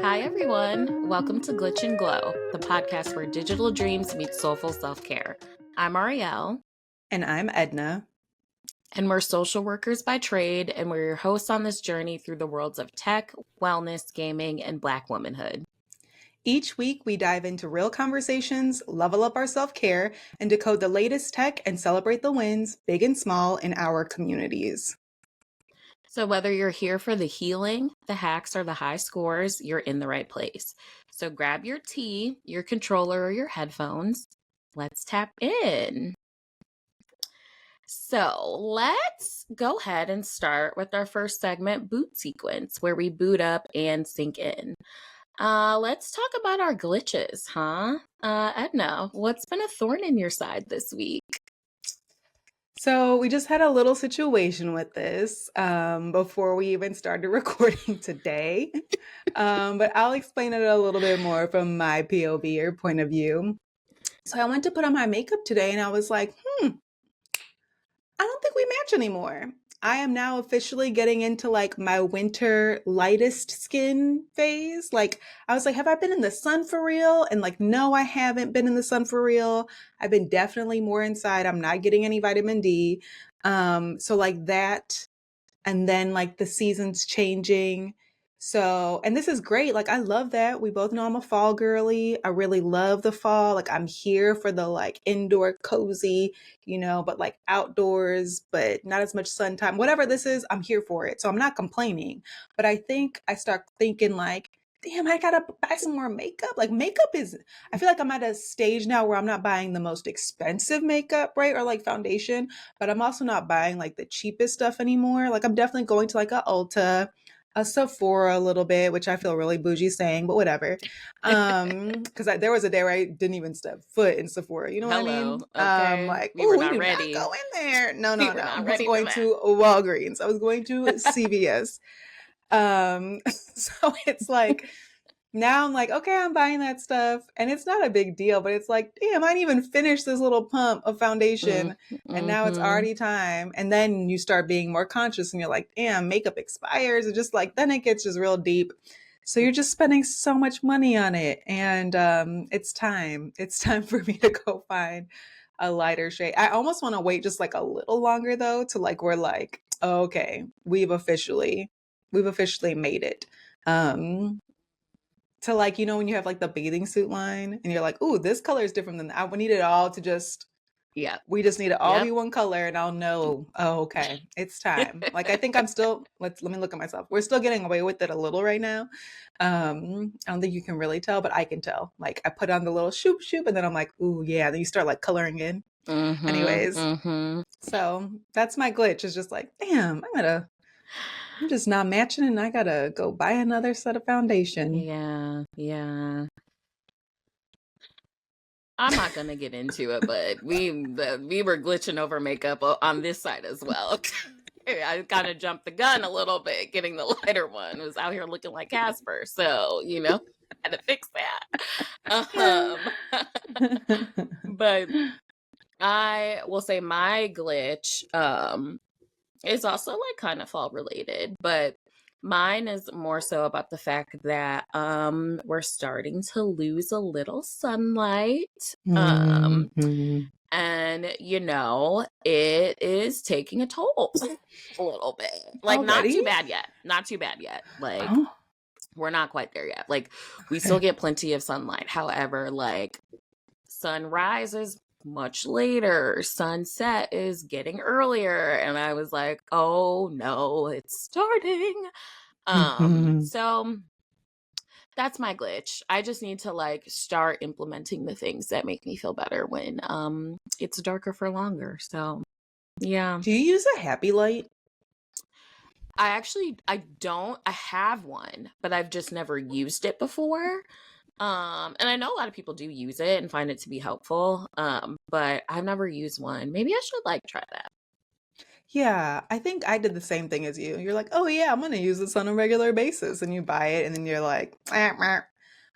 Hi, everyone. Welcome to Glitch and Glow, the podcast where digital dreams meet soulful self care. I'm Ariel. And I'm Edna. And we're social workers by trade, and we're your hosts on this journey through the worlds of tech, wellness, gaming, and Black womanhood. Each week, we dive into real conversations, level up our self care, and decode the latest tech and celebrate the wins, big and small, in our communities. So, whether you're here for the healing, the hacks, or the high scores, you're in the right place. So, grab your tea, your controller, or your headphones. Let's tap in. So let's go ahead and start with our first segment, Boot Sequence, where we boot up and sink in. Let's talk about our glitches, huh? Edna, what's been a thorn in your side this week? So we just had a little situation with this before we even started recording today. But I'll explain it a little bit more from my POV or point of view. So I went to put on my makeup today and I was like, I don't think we match anymore. I am now officially getting into like my winter lightest skin phase. Like, I was like, have I been in the sun for real? And like, no, I haven't been in the sun for real. I've been definitely more inside. I'm not getting any vitamin D. So like that, and then like the seasons changing. So, and this is great. Like, I love that. We both know I'm a fall girly. I really love the fall. Like, I'm here for the like indoor cozy, but like outdoors, but not as much sun time. Whatever this is, I'm here for it. So I'm not complaining. But I think I start thinking like, damn, I gotta buy some more makeup. Like, makeup is, I feel like I'm at a stage now where I'm not buying the most expensive makeup, right? Or like foundation, but I'm also not buying like the cheapest stuff anymore. Like, I'm definitely going to like a Ulta, a Sephora a little bit, which I feel really bougie saying, but whatever. Because there was a day where I didn't even step foot in Sephora. You know what I Hello, mean? okay. Like, We were we not do not ready. go in there. No, We no, were no. not I was ready for going that. to Walgreens. I was going to CVS. So it's like now I'm like, okay, I'm buying that stuff. And it's not a big deal, but it's like, damn, I didn't even finish this little pump of foundation. And now it's already time. And then you start being more conscious and you're like, damn, makeup expires. And just like, then it gets just real deep. So you're just spending so much money on it. And it's time. It's time for me to go find a lighter shade. I almost want to wait just like a little longer though, to like, we're like, oh, okay, we've officially made it. To like, when you have like the bathing suit line and you're like, ooh, this color is different than that. We need it all to just, Yeah. we just need it all Yep. be one color and I'll know, oh, okay, it's time. Like, I think I'm still, let me look at myself. We're still getting away with it a little right now. I don't think you can really tell, but I can tell. Like, I put on the little shoop and then I'm like, ooh, yeah. Then you start like coloring in. Anyways. So that's my glitch, is just like, damn, I'm just not matching and I gotta go buy another set of foundation. Yeah. I'm not gonna get into it, but we were glitching over makeup on this side as well. I kind of jumped the gun a little bit getting the lighter one. I was out here looking like Casper, so had to fix that. But I will say my glitch is also like kind of fall related, but mine is more so about the fact that we're starting to lose a little sunlight. And it is taking a toll a little bit. Like, not too bad yet. Like, we're not quite there yet. Like, we still get plenty of sunlight. However, like, sunrise is much later, sunset is getting earlier, and I was like, oh no, it's starting. So that's my glitch. I just need to like start implementing the things that make me feel better when it's darker for longer. So yeah. Do you use a happy light? I don't. I have one, but I've just never used it before. And I know a lot of people do use it and find it to be helpful. But I've never used one. Maybe I should like try that. Yeah, I think I did the same thing as you. You're like, oh yeah, I'm gonna use this on a regular basis, and you buy it, and then you're like,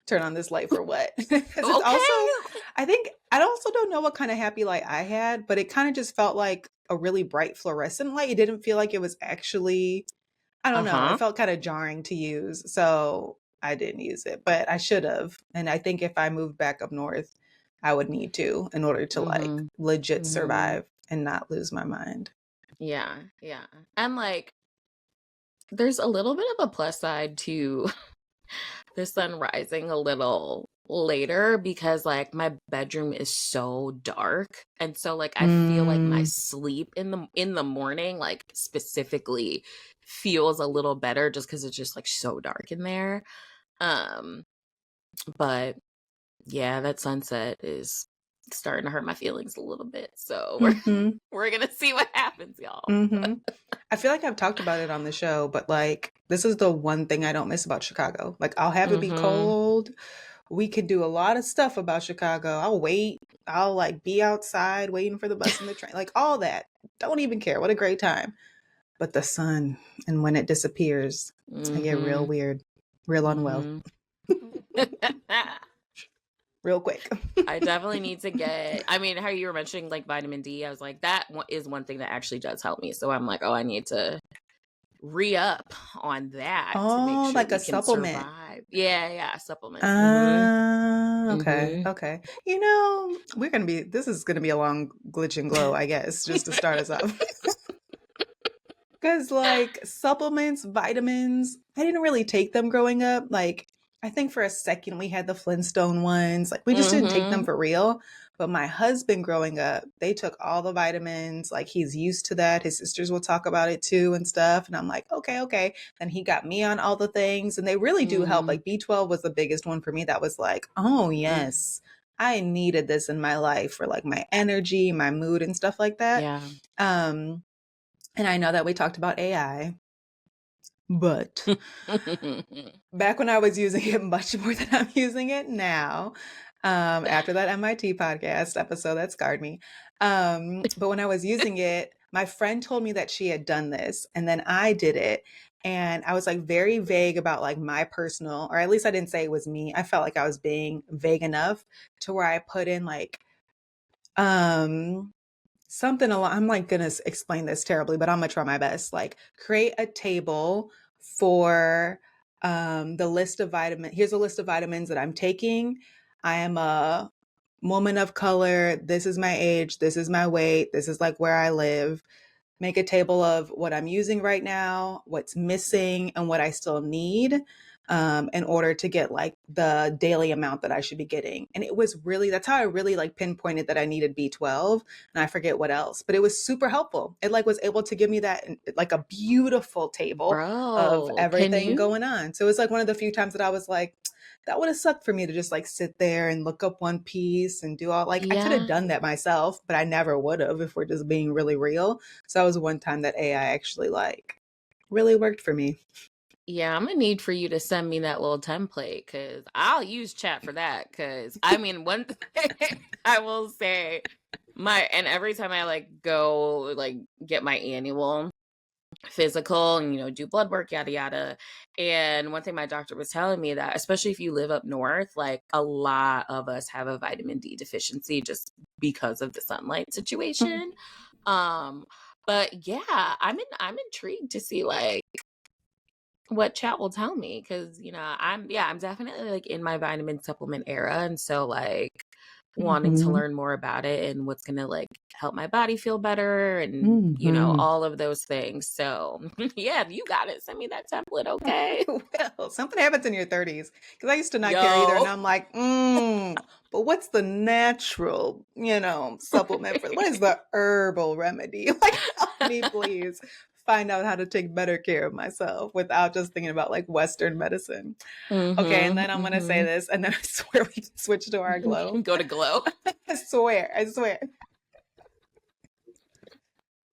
turn on this light for what? Because it's also, I also don't know what kind of happy light I had, but it kind of just felt like a really bright fluorescent light. It didn't feel like it was actually, I don't know. It felt kind of jarring to use. So I didn't use it, but I should have. And I think if I moved back up north, I would need to in order to like legit survive and not lose my mind. Yeah. Yeah. And like, there's a little bit of a plus side to the sun rising a little later because like my bedroom is so dark, and so like I feel like my sleep in the morning like specifically feels a little better just because it's just like so dark in there. But yeah, that sunset is starting to hurt my feelings a little bit, so we're gonna see what happens, y'all. I feel like I've talked about it on the show, but like this is the one thing I don't miss about Chicago. Like I'll have it be cold. We could do a lot of stuff about Chicago. I'll wait. I'll like be outside waiting for the bus and the train, like all that. Don't even care. What a great time. But the sun, and when it disappears, I get real weird, real unwell. Real quick. I definitely need to get, I mean, how you were mentioning like vitamin D, I was like, that is one thing that actually does help me. So I'm like, oh, I need to re-up on that to make sure like we a can supplement. Survive. Yeah, supplement. Okay. You know, this is gonna be a long glitch and glow, I guess, just to start us off. Because like supplements, vitamins, I didn't really take them growing up. Like I think for a second we had the Flintstone ones. Like we just didn't take them for real. But my husband growing up, they took all the vitamins. Like he's used to that. His sisters will talk about it too and stuff. And I'm like, okay. And he got me on all the things, and they really do help. Like B12 was the biggest one for me. That was like, oh yes, I needed this in my life for like my energy, my mood and stuff like that. Yeah. And I know that we talked about AI, but back when I was using it much more than I'm using it now, after that MIT podcast episode that scarred me. But when I was using it, my friend told me that she had done this, and then I did it. And I was like very vague about like my personal, or at least I didn't say it was me. I felt like I was being vague enough to where I put in like, something along, I'm like gonna explain this terribly, but I'm gonna try my best. Like create a table for the list of vitamins. Here's a list of vitamins that I'm taking. I am a woman of color. This is my age. This is my weight. This is like where I live. Make a table of what I'm using right now, what's missing, and what I still need in order to get like the daily amount that I should be getting. And it was really, that's how I really like pinpointed that I needed B12, and I forget what else, but it was super helpful. It like was able to give me that like a beautiful table of everything going on. So it was like one of the few times that I was like, that would have sucked for me to just like sit there and look up one piece and do all like, I could have done that myself, but I never would have if we're just being really real. So that was one time that AI actually like really worked for me. Yeah, I'm gonna need for you to send me that little template, because I'll use chat for that. Because I mean, one thing I will say, and every time I like go like get my annual physical and do blood work, yada yada, and one thing my doctor was telling me, that especially if you live up north, like a lot of us have a vitamin D deficiency just because of the sunlight situation. But yeah, I'm intrigued to see like what chat will tell me, because I'm definitely like in my vitamin supplement era, and so like wanting to learn more about it and what's gonna like help my body feel better, and all of those things. So yeah, you got it, send me that template. Okay. Well, something happens in your 30s, because I used to not care either, and I'm like, but what's the natural supplement for what is the herbal remedy? Like, help me please find out how to take better care of myself without just thinking about like Western medicine. Okay, and then I'm gonna say this, and then I swear we can switch to our glow. Go to glow. I swear.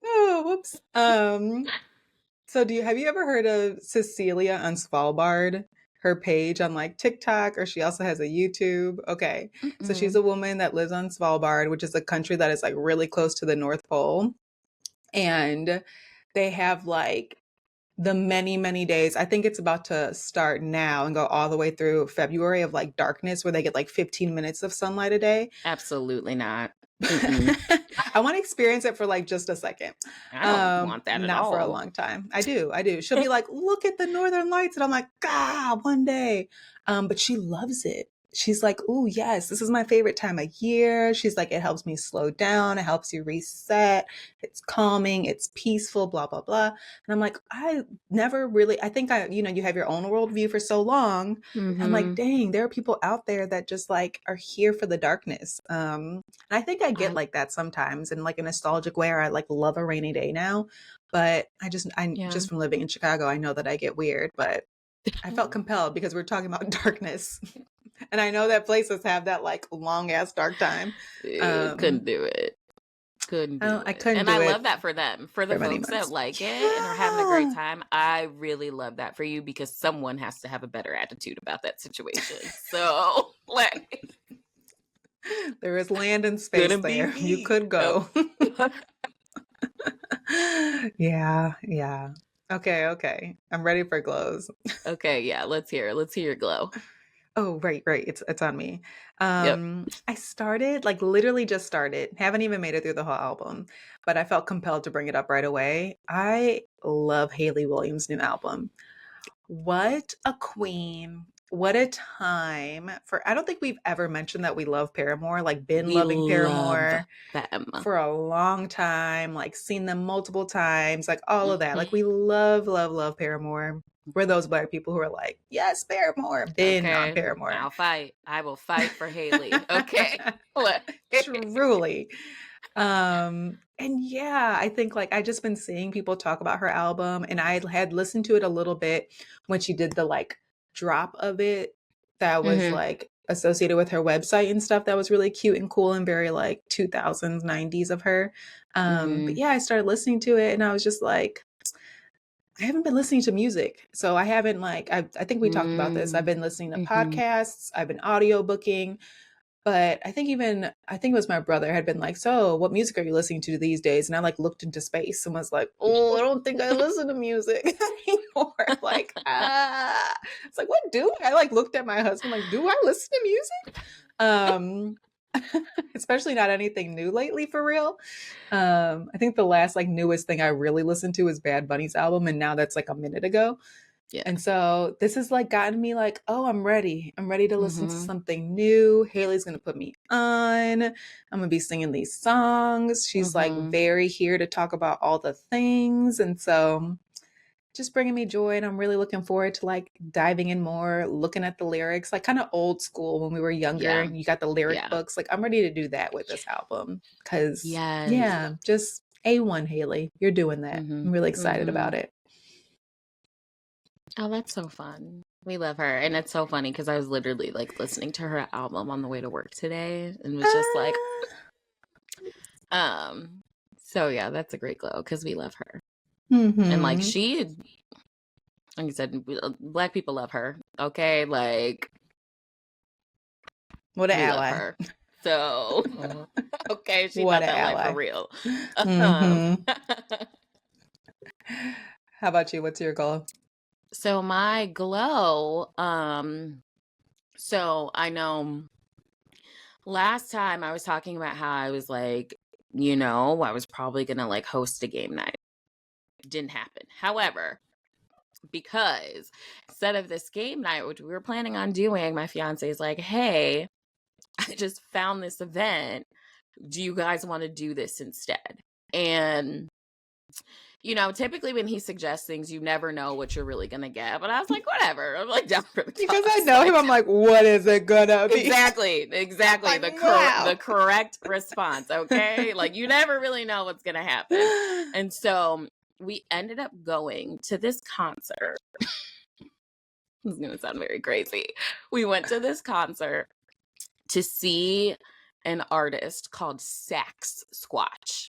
Oh, whoops. So have you ever heard of Cecilia on Svalbard? Her page on like TikTok, or she also has a YouTube. Okay. So she's a woman that lives on Svalbard, which is a country that is like really close to the North Pole. And they have like the many, many days. I think it's about to start now and go all the way through February of like darkness, where they get like 15 minutes of sunlight a day. Absolutely not. I want to experience it for like just a second. I don't want that at all. Not for a long time. I do. She'll be like, look at the Northern Lights. And I'm like, one day. But she loves it. She's like, oh, yes, this is my favorite time of year. She's like, it helps me slow down. It helps you reset. It's calming. It's peaceful, blah, blah, blah. And I'm like, I think you have your own worldview for so long. I'm like, dang, there are people out there that just like are here for the darkness. And I think I get like that sometimes in like a nostalgic way, or I like love a rainy day now. But just from living in Chicago, I know that I get weird, but I felt compelled because we're talking about darkness. And I know that places have that like long ass dark time. Couldn't do it. I couldn't. And I love that for them. For the folks that like it and are having a great time, I really love that for you, because someone has to have a better attitude about that situation. So like, there is land and space there. You could go. Yeah. Okay. I'm ready for glows. Okay, yeah. Let's hear your glow. Oh, right. It's on me. I started, like literally just started, haven't even made it through the whole album, but I felt compelled to bring it up right away. I love Hayley Williams' new album. What a queen. What a time I don't think we've ever mentioned that we love Paramore, like loving Paramore for a long time, like seen them multiple times, like all of that. Like we love Paramore. We're those Black people who are like, yes, Paramore, been on Paramore. I will fight for Hayley. Okay. Truly. And yeah, I think like I just been seeing people talk about her album, and I had listened to it a little bit when she did the like drop of it that was like associated with her website and stuff, that was really cute and cool and very like 2000s 90s of her. But yeah, I started listening to it and I was just like, I haven't been listening to music. So I haven't like, I think we talked about this. I've been listening to podcasts. I've been audio booking. But I think it was my brother had been like, so what music are you listening to these days? And I like looked into space and was like, oh, I don't think I listen to music anymore. Like, it's like, what do I like looked at my husband like, do I listen to music? Especially not anything new lately, for real. I think the last like newest thing I really listened to is Bad Bunny's album, and now that's like a minute ago. Yeah. And so this has like gotten me like, oh, I'm ready to listen to something new. Hayley's gonna put me on. I'm gonna be singing these songs. She's like very here to talk about all the things, and so just bringing me joy, and I'm really looking forward to like diving in more, looking at the lyrics, like kind of old school when we were younger and you got the lyric books. Like I'm ready to do that with this album, because just A1 Hayley, you're doing that. I'm really excited about it. Oh, that's so fun. We love her. And it's so funny because I was literally like listening to her album on the way to work today and was just like, so yeah, that's a great glow because we love her. And like like you said, Black people love her. Okay. Like, what an ally. So, okay. She's not that ally for real. How about you? What's your glow? So my glow, so I know last time I was talking about how I was like, I was probably going to like host a game night. It didn't happen. However, because instead of this game night, which we were planning on doing, my fiance is like, hey, I just found this event. Do you guys want to do this instead? And typically when he suggests things, you never know what you're really going to get. But I was like, whatever. I'm like, down for the cause. Because I know him, I'm like, what is it going to be? Exactly. The correct response, okay? Like, you never really know what's going to happen. And so we ended up going to this concert. This is going to sound very crazy. We went to this concert to see an artist called Sax Squatch.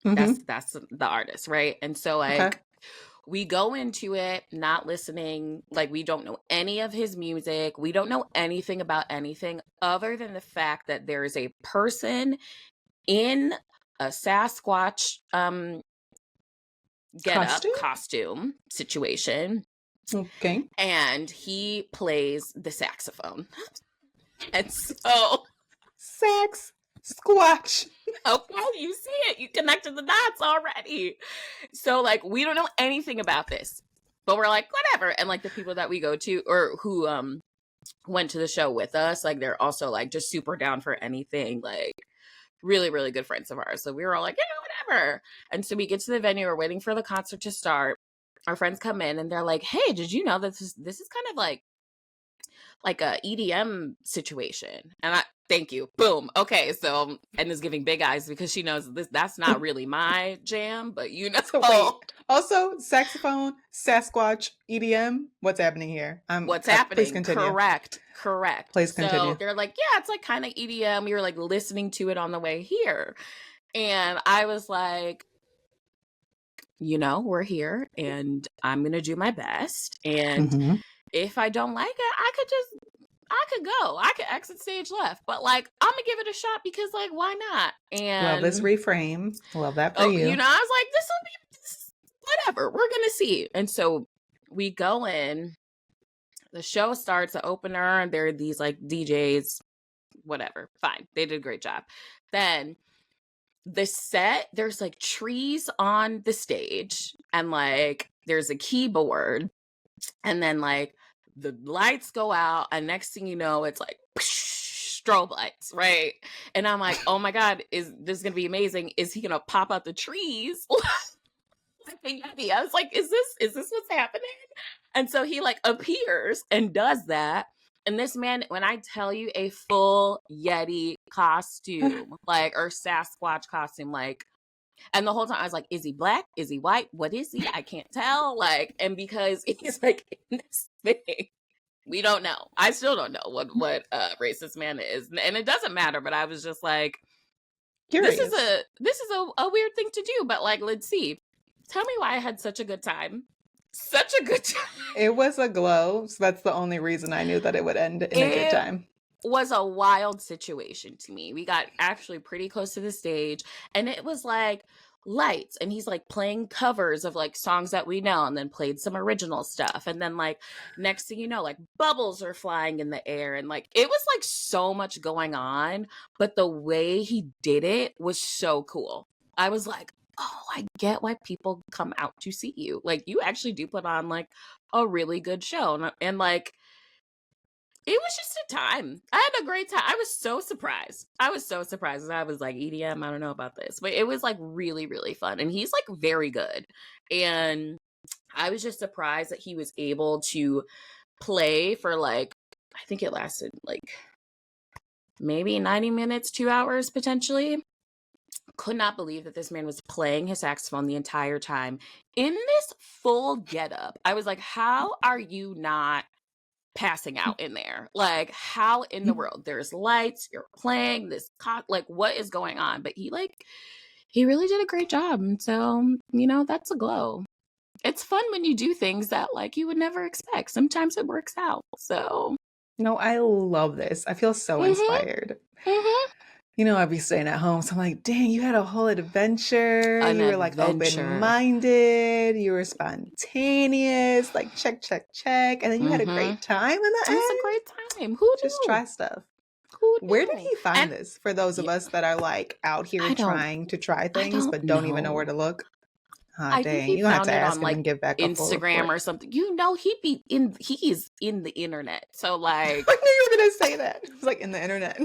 That's the artist, right? And so like we go into it not listening, like we don't know any of his music. We don't know anything about anything other than the fact that there is a person in a Sasquatch costume situation. Okay. And he plays the saxophone. And so Sax Squatch. Okay, you see it. You connected the dots already. So, like, we don't know anything about this, but we're like, whatever. And like the people that we go to or who went to the show with us, like, they're also like just super down for anything. Like, really, really good friends of ours. So we were all like, yeah, whatever. And so we get to the venue. We're waiting for the concert to start. Our friends come in and they're like, hey, did you know that this is kind of like a EDM situation? And I thank you. Boom. Okay. So Edna's giving big eyes because she knows that's not really my jam, but you know. So wait. Also, saxophone, Sasquatch, EDM. What's happening here? What's happening? Please continue. Correct. Please continue. So they're like, yeah, it's like kind of EDM. We were like listening to it on the way here. And I was like, you know, we're here and I'm going to do my best. And if I don't like it, I could go. I could exit stage left. But like, I'm going to give it a shot because like, why not? And love this reframe. Love that for you. You know, I was like, this will be whatever. We're going to see. And so we go in. The show starts, the opener, and there are these like DJs, whatever. Fine. They did a great job. Then the set, there's like trees on the stage and like there's a keyboard and then like the lights go out and next thing you know, it's like strobe lights, right? And I'm like, oh my God, is this going to be amazing? Is he going to pop out the trees? I was like, is this what's happening? And so he like appears and does that. And this man, when I tell you a full Yeti costume, like, or Sasquatch costume, like, and the whole time I was like, is he black? Is he white? What is he? I can't tell. Like, and because he's like in this thing, we don't know. I still don't know what race this man is. And it doesn't matter, but I was just like, curious. This is a weird thing to do, but like, let's see. Tell me why I had such a good time. Such a good time. It was a glow. So that's the only reason I knew that it would end in a good time. It was a wild situation to me. We got actually pretty close to the stage and it was like lights and he's like playing covers of like songs that we know and then played some original stuff. And then like next thing you know, like bubbles are flying in the air and like it was like so much going on, but the way he did it was so cool. I was like, oh, I get why people come out to see you. Like, you actually do put on, like, a really good show. And like, it was just a time. I had a great time. I was so surprised. I was like, EDM, I don't know about this. But it was, like, really, really fun. And he's, like, very good. And I was just surprised that he was able to play for, like, I think it lasted, like, maybe 90 minutes, 2 hours, potentially. Could not believe that this man was playing his saxophone the entire time in this full getup. I was like, how are you not passing out in there? Like, how in the world? There's lights, you're playing this, like, what is going on? But he really did a great job. And so, you know, that's a glow. It's fun when you do things that, like, you would never expect. Sometimes it works out. So. No, I love this. I feel so inspired. You know, I'd be staying at home. So I'm like, dang, you had a whole adventure. You were like open-minded. You were spontaneous. Like, check. And then you had a great time in the end. It was a great time. Who just try stuff. Where did he find this? For those of us that are like out here trying to try things but don't even know where to look. I dang, you have to ask him and give back Instagram or something. You know, he is in the internet. So like, I knew you were gonna say that. It was like in the internet.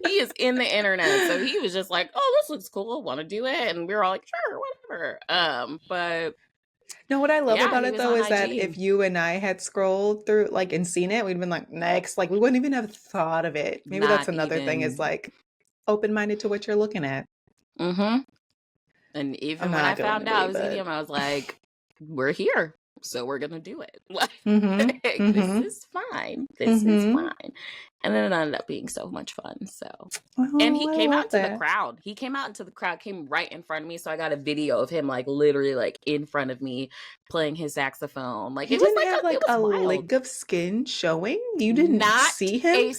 He is in the internet, so he was just like, "Oh, this looks cool. Want to do it?" And we were all like, "Sure, whatever." But no, what I love about it though is that if you and I had scrolled through like and seen it, we'd been like, "Next," like we wouldn't even have thought of it. Maybe that's another thing is like open-minded to what you're looking at. And even when I found out it was EDM, I was like, "We're here, so we're gonna do it." Like, this is fine. This is fine. And then it ended up being so much fun. So, and he came out to the crowd. He came out into the crowd, came right in front of me. So I got a video of him, like literally, like in front of me, playing his saxophone. Like it was like a lick of skin showing. You did not see him.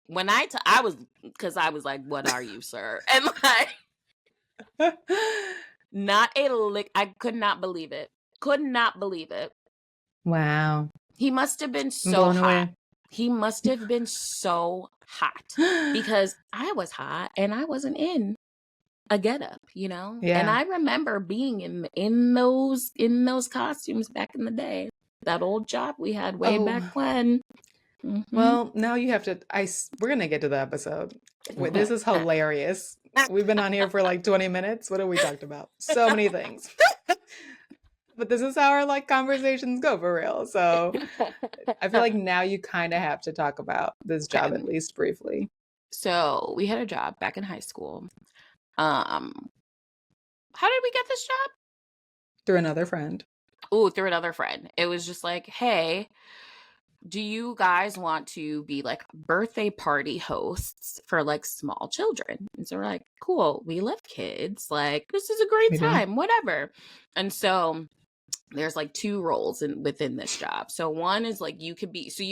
When I was because I was like, "What are you, sir?" And like, not a lick. I could not believe it. Could not believe it. Wow. He must have been so hot. He must have been so hot because I was hot and I wasn't in a getup, you know? Yeah. And I remember being in those costumes back in the day. That old job we had way back when. Mm-hmm. Well, now you have to. We're gonna get to the episode. This is hilarious. We've been on here for like 20 minutes. What have we talked about? So many things. But this is how our like conversations go for real. So I feel like now you kind of have to talk about this job at least briefly. So we had a job back in high school. How did we get this job? Through another friend. Oh, through another friend. It was just like, hey, do you guys want to be like birthday party hosts for like small children? And so we're like, cool, we love kids. Like, this is a great time, whatever. And so there's like 2 roles within this job. So one is like you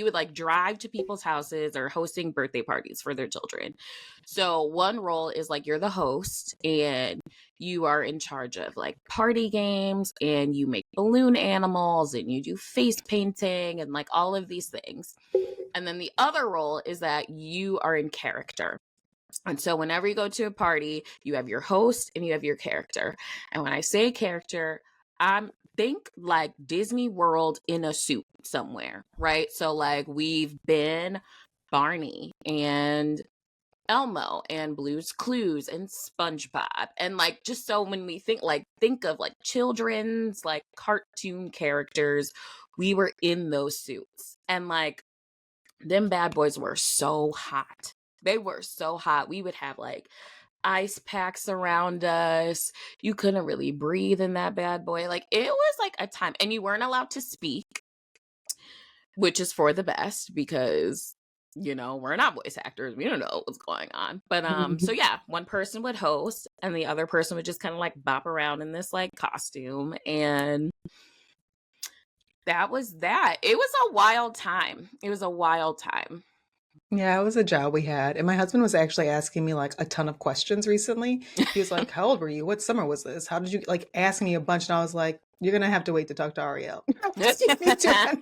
would like drive to people's houses or hosting birthday parties for their children. So one role is like you're the host and you are in charge of like party games and you make balloon animals and you do face painting and like all of these things. And then the other role is that you are in character. And so whenever you go to a party, you have your host and you have your character. And when I say character, think like Disney World in a suit somewhere, right? So like we've been Barney and Elmo and Blue's Clues and SpongeBob. And like, just so when we think of like children's like cartoon characters, we were in those suits. And like, them bad boys were so hot. They were so hot. We would have like ice packs around us. You couldn't really breathe in that bad boy. Like, it was like a time. And you weren't allowed to speak, which is for the best because, you know, we're not voice actors. We don't know what's going on. But so yeah, one person would host and the other person would just kind of like bop around in this like costume. And that was that. It was a wild time. Yeah, it was a job we had. And my husband was actually asking me like a ton of questions recently. He was like, how old were you? What summer was this? How did you like asking me a bunch? And I was like, you're going to have to wait to talk to Ariel. Too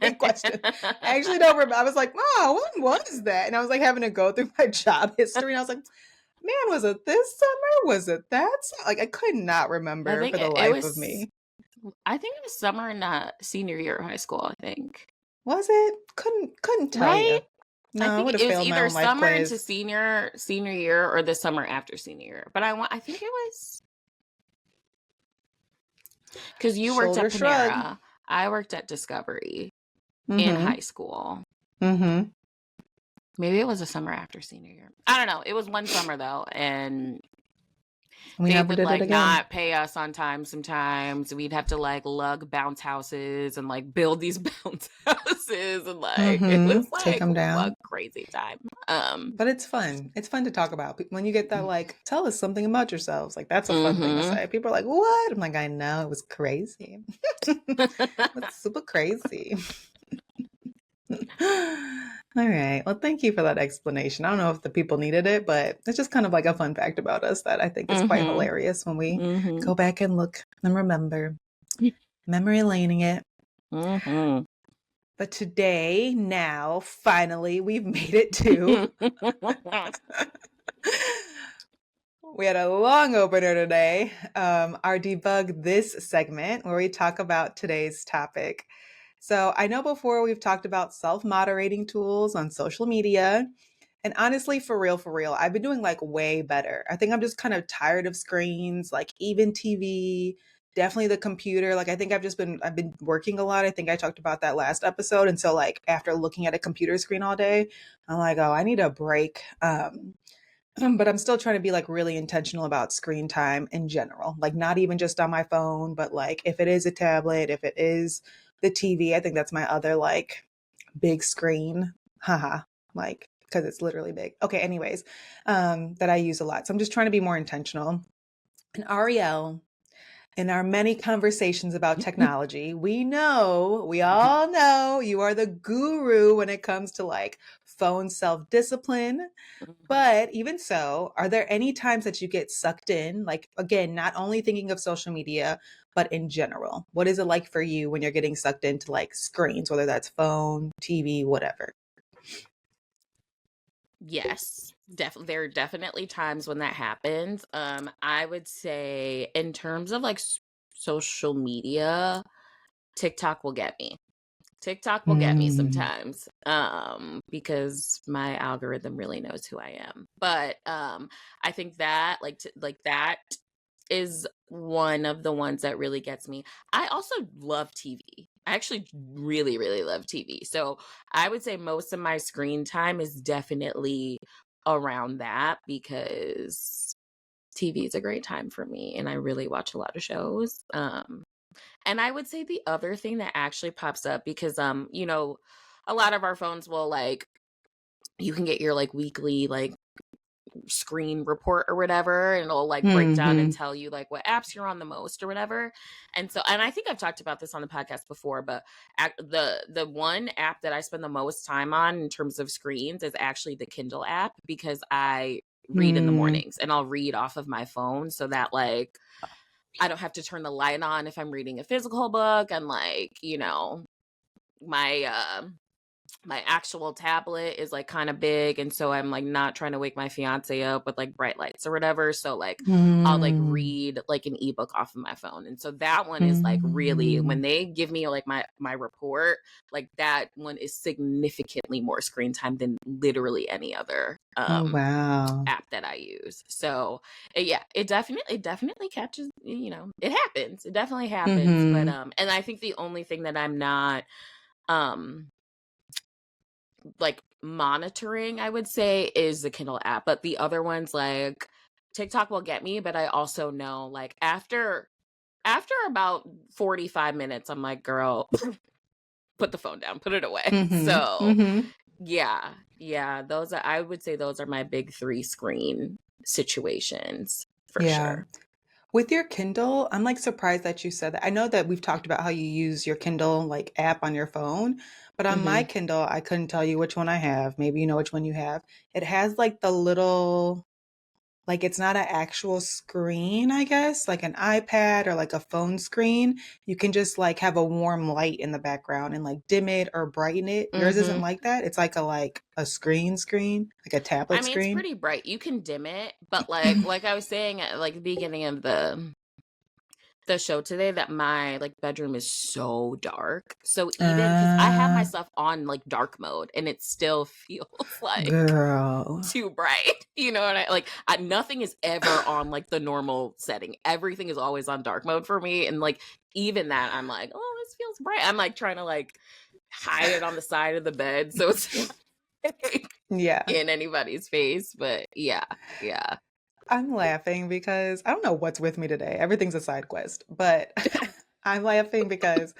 many questions. I actually don't remember. I was like, oh, when was that? And I was like having to go through my job history. And I was like, man, was it this summer? Was it that? Like, I could not remember for the life of me. I think it was summer in senior year of high school, I think. Was it? Couldn't tell you. No, I think it was either summer into senior year or the summer after senior year. But I think it was because you worked at Panera. I worked at Discovery in high school. Mm-hmm. Maybe it was a summer after senior year. I don't know. It was one summer though, and they would like not pay us on time sometimes. We'd have to like lug bounce houses and like build these bounce houses and like it was like take them down. A crazy time. But it's fun. It's fun to talk about. When you get that like, tell us something about yourselves. Like that's a fun thing to say. People are like, what? I'm like, I know, it was crazy. It's super crazy. All right. Well, thank you for that explanation. I don't know if the people needed it, but it's just kind of like a fun fact about us that I think is quite hilarious when we go back and look and remember. Memory laning it. But today, now, finally, we've made it to... We had a long opener today. Our Debug This segment where we talk about today's topic. So I know before we've talked about self-moderating tools on social media. And honestly, for real, I've been doing like way better. I think I'm just kind of tired of screens, like even TV, definitely the computer. Like I think I've been working a lot. I think I talked about that last episode. And so like after looking at a computer screen all day, I'm like, oh, I need a break. But I'm still trying to be like really intentional about screen time in general, like not even just on my phone, but like if it is a tablet, if it is the TV, I think that's my other like big screen, like because it's literally big. Okay, anyways, that I use a lot. So I'm just trying to be more intentional. And Ariel, in our many conversations about technology, we all know you are the guru when it comes to like phone self-discipline. But even so, are there any times that you get sucked in? Like, again, not only thinking of social media, but in general, what is it like for you when you're getting sucked into like screens, whether that's phone, TV, whatever? Yes, there are definitely times when that happens. I would say in terms of like social media, TikTok will get me. TikTok will get me Mm. sometimes. Because my algorithm really knows who I am. But I think that like that is one of the ones that really gets me. I also love TV. I actually really, really love TV. So I would say most of my screen time is definitely around that because TV is a great time for me and I really watch a lot of shows. And I would say the other thing that actually pops up because a lot of our phones will like you can get your like weekly like screen report or whatever and it'll like break down and Hmm. tell you like what apps you're on the most or whatever. And I think I've talked about this on the podcast before, but the one app that I spend the most time on in terms of screens is actually the Kindle app because I read in the Mm. mornings and I'll read off of my phone so that like I don't have to turn the light on if I'm reading a physical book and like my my actual tablet is like kind of big and so I'm like not trying to wake my fiance up with like bright lights or whatever, so like I'll like Mm. read like an ebook off of my phone. And so that one is like really when Mm. they give me like my report, like that one is significantly more screen time than literally any other Oh, wow. app that I use. So yeah, it definitely catches, it happens. It definitely happens. But Hmm. and I think the only thing that I'm not um like monitoring, I would say, is the Kindle app. But the other ones like TikTok will get me, but I also know like after about 45 minutes, I'm like, girl, put the phone down, put it away. Hmm. So Hmm. yeah, I would say those are my big three screen situations for Yeah. sure. With your Kindle, I'm like surprised that you said that. I know that we've talked about how you use your Kindle like app on your phone, but on my Hmm. Kindle, I couldn't tell you which one I have. Maybe you know which one you have. It has like the little, like it's not an actual screen, I guess, like an iPad or like a phone screen. You can just like have a warm light in the background and like dim it or brighten it. Yours isn't Hmm. like that. It's like a screen, like a I tablet mean, it's screen. pretty bright. You can dim it, but like I was saying at like the beginning of the show today, that my like bedroom is so dark. So even because I have my Uh, stuff on like dark mode and it still feels like girl. too bright. You know what nothing is ever on like the normal setting. Everything is always on dark mode for me. And like even that I'm like, oh, this feels bright. I'm like trying to like hide it on the side of the bed so it's not like, Yeah. in anybody's face. But yeah, yeah. I'm laughing because I don't know what's with me today. Everything's a side quest, but I'm laughing because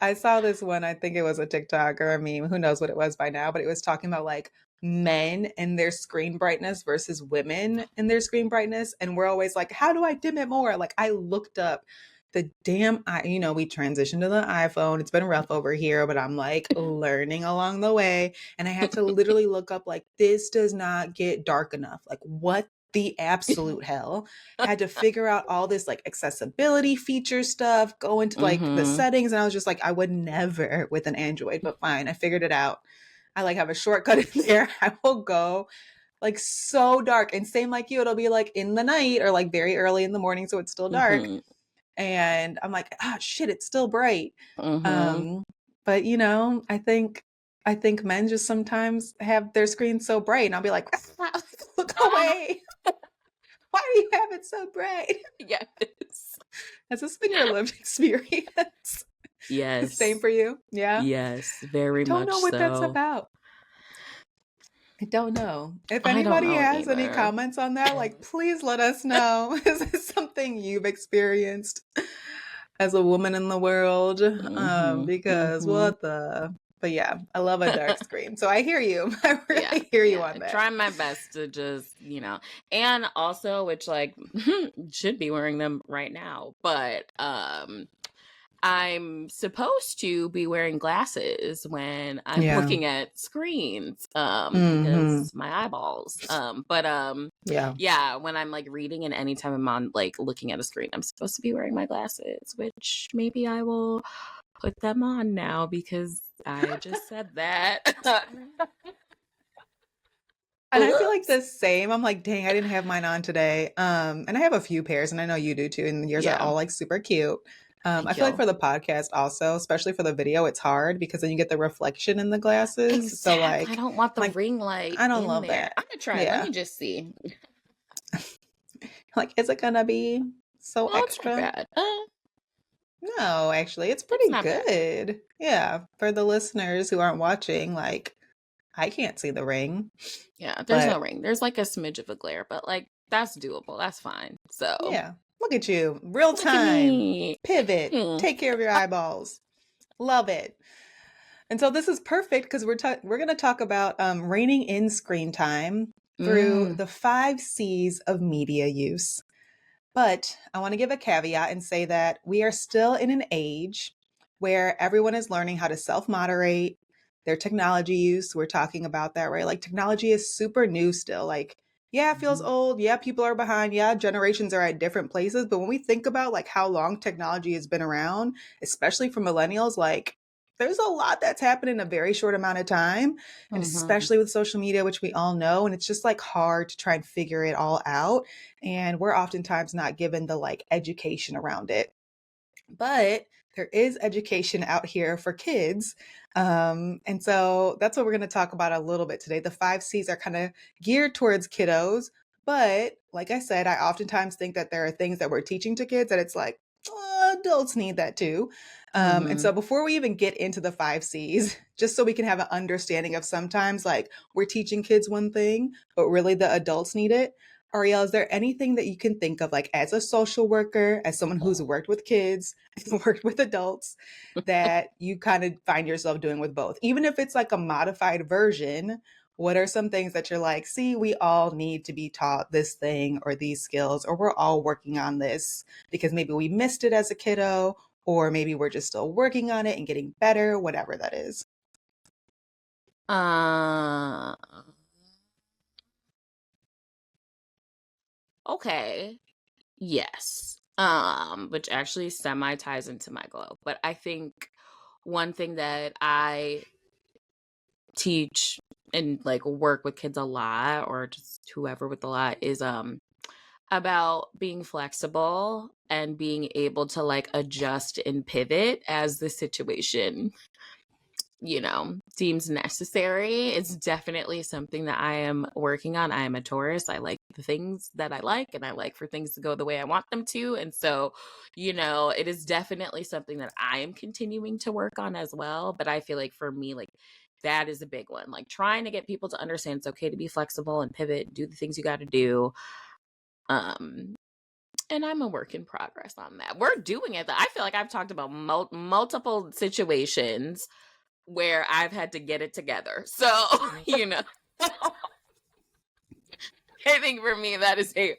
I saw this one. I think it was a TikTok or a meme. Who knows what it was by now, but it was talking about like men and their screen brightness versus women and their screen brightness. And we're always like, how do I dim it more? Like, I looked up the damn, we transitioned to the iPhone. It's been rough over here, but I'm like learning along the way. And I had to literally look up, like, this does not get dark enough. Like, what the absolute hell? Had to figure out all this like accessibility feature stuff, go into like the Mm-hmm. settings, and I was just like, I would never with an Android, but fine, I figured it out. I like have a shortcut in there. I will go like so dark, and same like you, it'll be like in the night or like very early in the morning, so it's still dark, Mm-hmm. and I'm like, ah, shit, it's still bright. Mm-hmm. Um, but I think men just sometimes have their screens so bright, and I'll be like, ah, look away. Why do you have it so bright? Yes. Has this been your lived experience? The same Yes. for you? Yeah. Yes, I very don't know much what that's so. about. I don't know. If I don't anybody know has any either. comments on that, like, please let us know. Is this something you've experienced as a woman in the world? Mhm. Because Mhm. what the. But yeah, I love a dark screen. So I hear you. I Yeah. really hear you Yeah. on that. Try my best to just, and also which like should be wearing them right now, but I'm supposed to be wearing glasses when I'm Yeah. looking at screens Hmm. because my eyeballs. But Yeah. yeah, when I'm like reading and anytime I'm on like looking at a screen, I'm supposed to be wearing my glasses, which maybe I will put them on now because I just said that. And I feel like Oops. the same. I'm like, dang, I didn't have mine on today. And I have a few pairs, and I know you do too. And yours are Yeah. all like super cute. I Thank feel like you. for the podcast also, especially for the video, it's hard because then you get the reflection in the glasses. So Exactly. I like, don't want the like ring light I don't in love there. that. I'm gonna try. Let Yeah. me just see. Like, is it gonna be so Oh, it's not extra? bad. No, actually, it's It's pretty not bad. good. Yeah. For the listeners who aren't watching, like, I can't see the ring, Yeah, there's no but ring. There's like a smidge of a glare, but like that's doable. That's fine. So yeah. Look at you. Real look at time. me. Pivot. Hmm. Take care of your eyeballs. Love it. And so this is perfect because we're going to talk about reining in screen time through Mm. the 5 C's of media use. But I want to give a caveat and say that we are still in an age where everyone is learning how to self moderate their technology use. We're talking about that, right? Like technology is super new still. Like, yeah, it feels old. Yeah, people are behind. Yeah, generations are at different places. But when we think about like how long technology has been around, especially for millennials, like there's a lot that's happened in a very short amount of time. And Mhm. especially with social media, which we all know. And it's just like hard to try and figure it all out. And we're oftentimes not given the like education around it. But there is education out here for kids. And so that's what we're going to talk about a little bit today. The 5 C's are kind of geared towards kiddos. But like I said, I oftentimes think that there are things that we're teaching to kids that it's like, adults need that too. And Mhm. so before we even get into the 5 C's, just so we can have an understanding of sometimes like we're teaching kids one thing, but really the adults need it. Ariel, is there anything that you can think of, like as a social worker, as someone who's worked with kids, worked with adults, that you kind of find yourself doing with both? Even if it's like a modified version, what are some things that you're like, see, we all need to be taught this thing or these skills, or we're all working on this because maybe we missed it as a kiddo, or maybe we're just still working on it and getting better, whatever that is. Uh okay. Yes. Which actually semi ties into my glow. But I think one thing that I teach and like work with kids a lot, or just whoever with a lot, is about being flexible and being able to like adjust and pivot as the situation, seems necessary. It's definitely something that I am working on. I am a Taurus. I like the things that I like, and I like for things to go the way I want them to. And so, it is definitely something that I am continuing to work on as well. But I feel like for me, like, that is a big one. Like trying to get people to understand it's okay to be flexible and pivot, do the things you got to do. Um, and I'm a work in progress on that. We're doing it. I feel like I've talked about multiple situations where I've had to get it together. So, I think for me that is a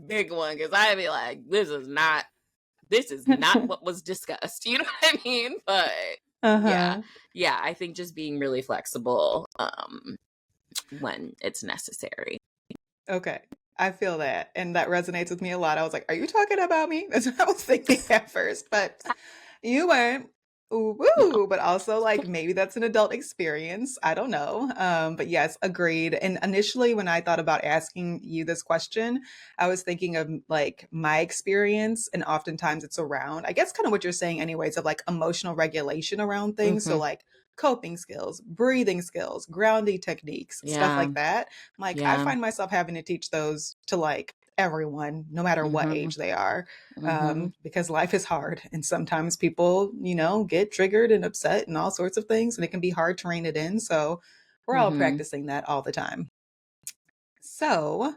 big one because I'd be like, this is not what was discussed. You know what I mean? But yeah, Uh-huh. yeah, I think just being really flexible when it's necessary. Okay. I feel that. And that resonates with me a lot. I was like, are you talking about me? That's what I was thinking at first, but you weren't. Ooh, No. woo. But also, like, maybe that's an adult experience. I don't know. But yes, agreed. And initially, when I thought about asking you this question, I was thinking of like my experience. And oftentimes it's around, I guess, kind of what you're saying, anyways, of like emotional regulation around things. So, Mm-hmm. like, coping skills, breathing skills, grounding techniques, stuff Yeah. like that. Like, I Yeah. find myself having to teach those to like everyone, no matter what Mm-hmm. age they are, Mm-hmm. because life is hard. And sometimes people, get triggered and upset and all sorts of things, and it can be hard to rein it in. So we're all Mm-hmm. practicing that all the time. So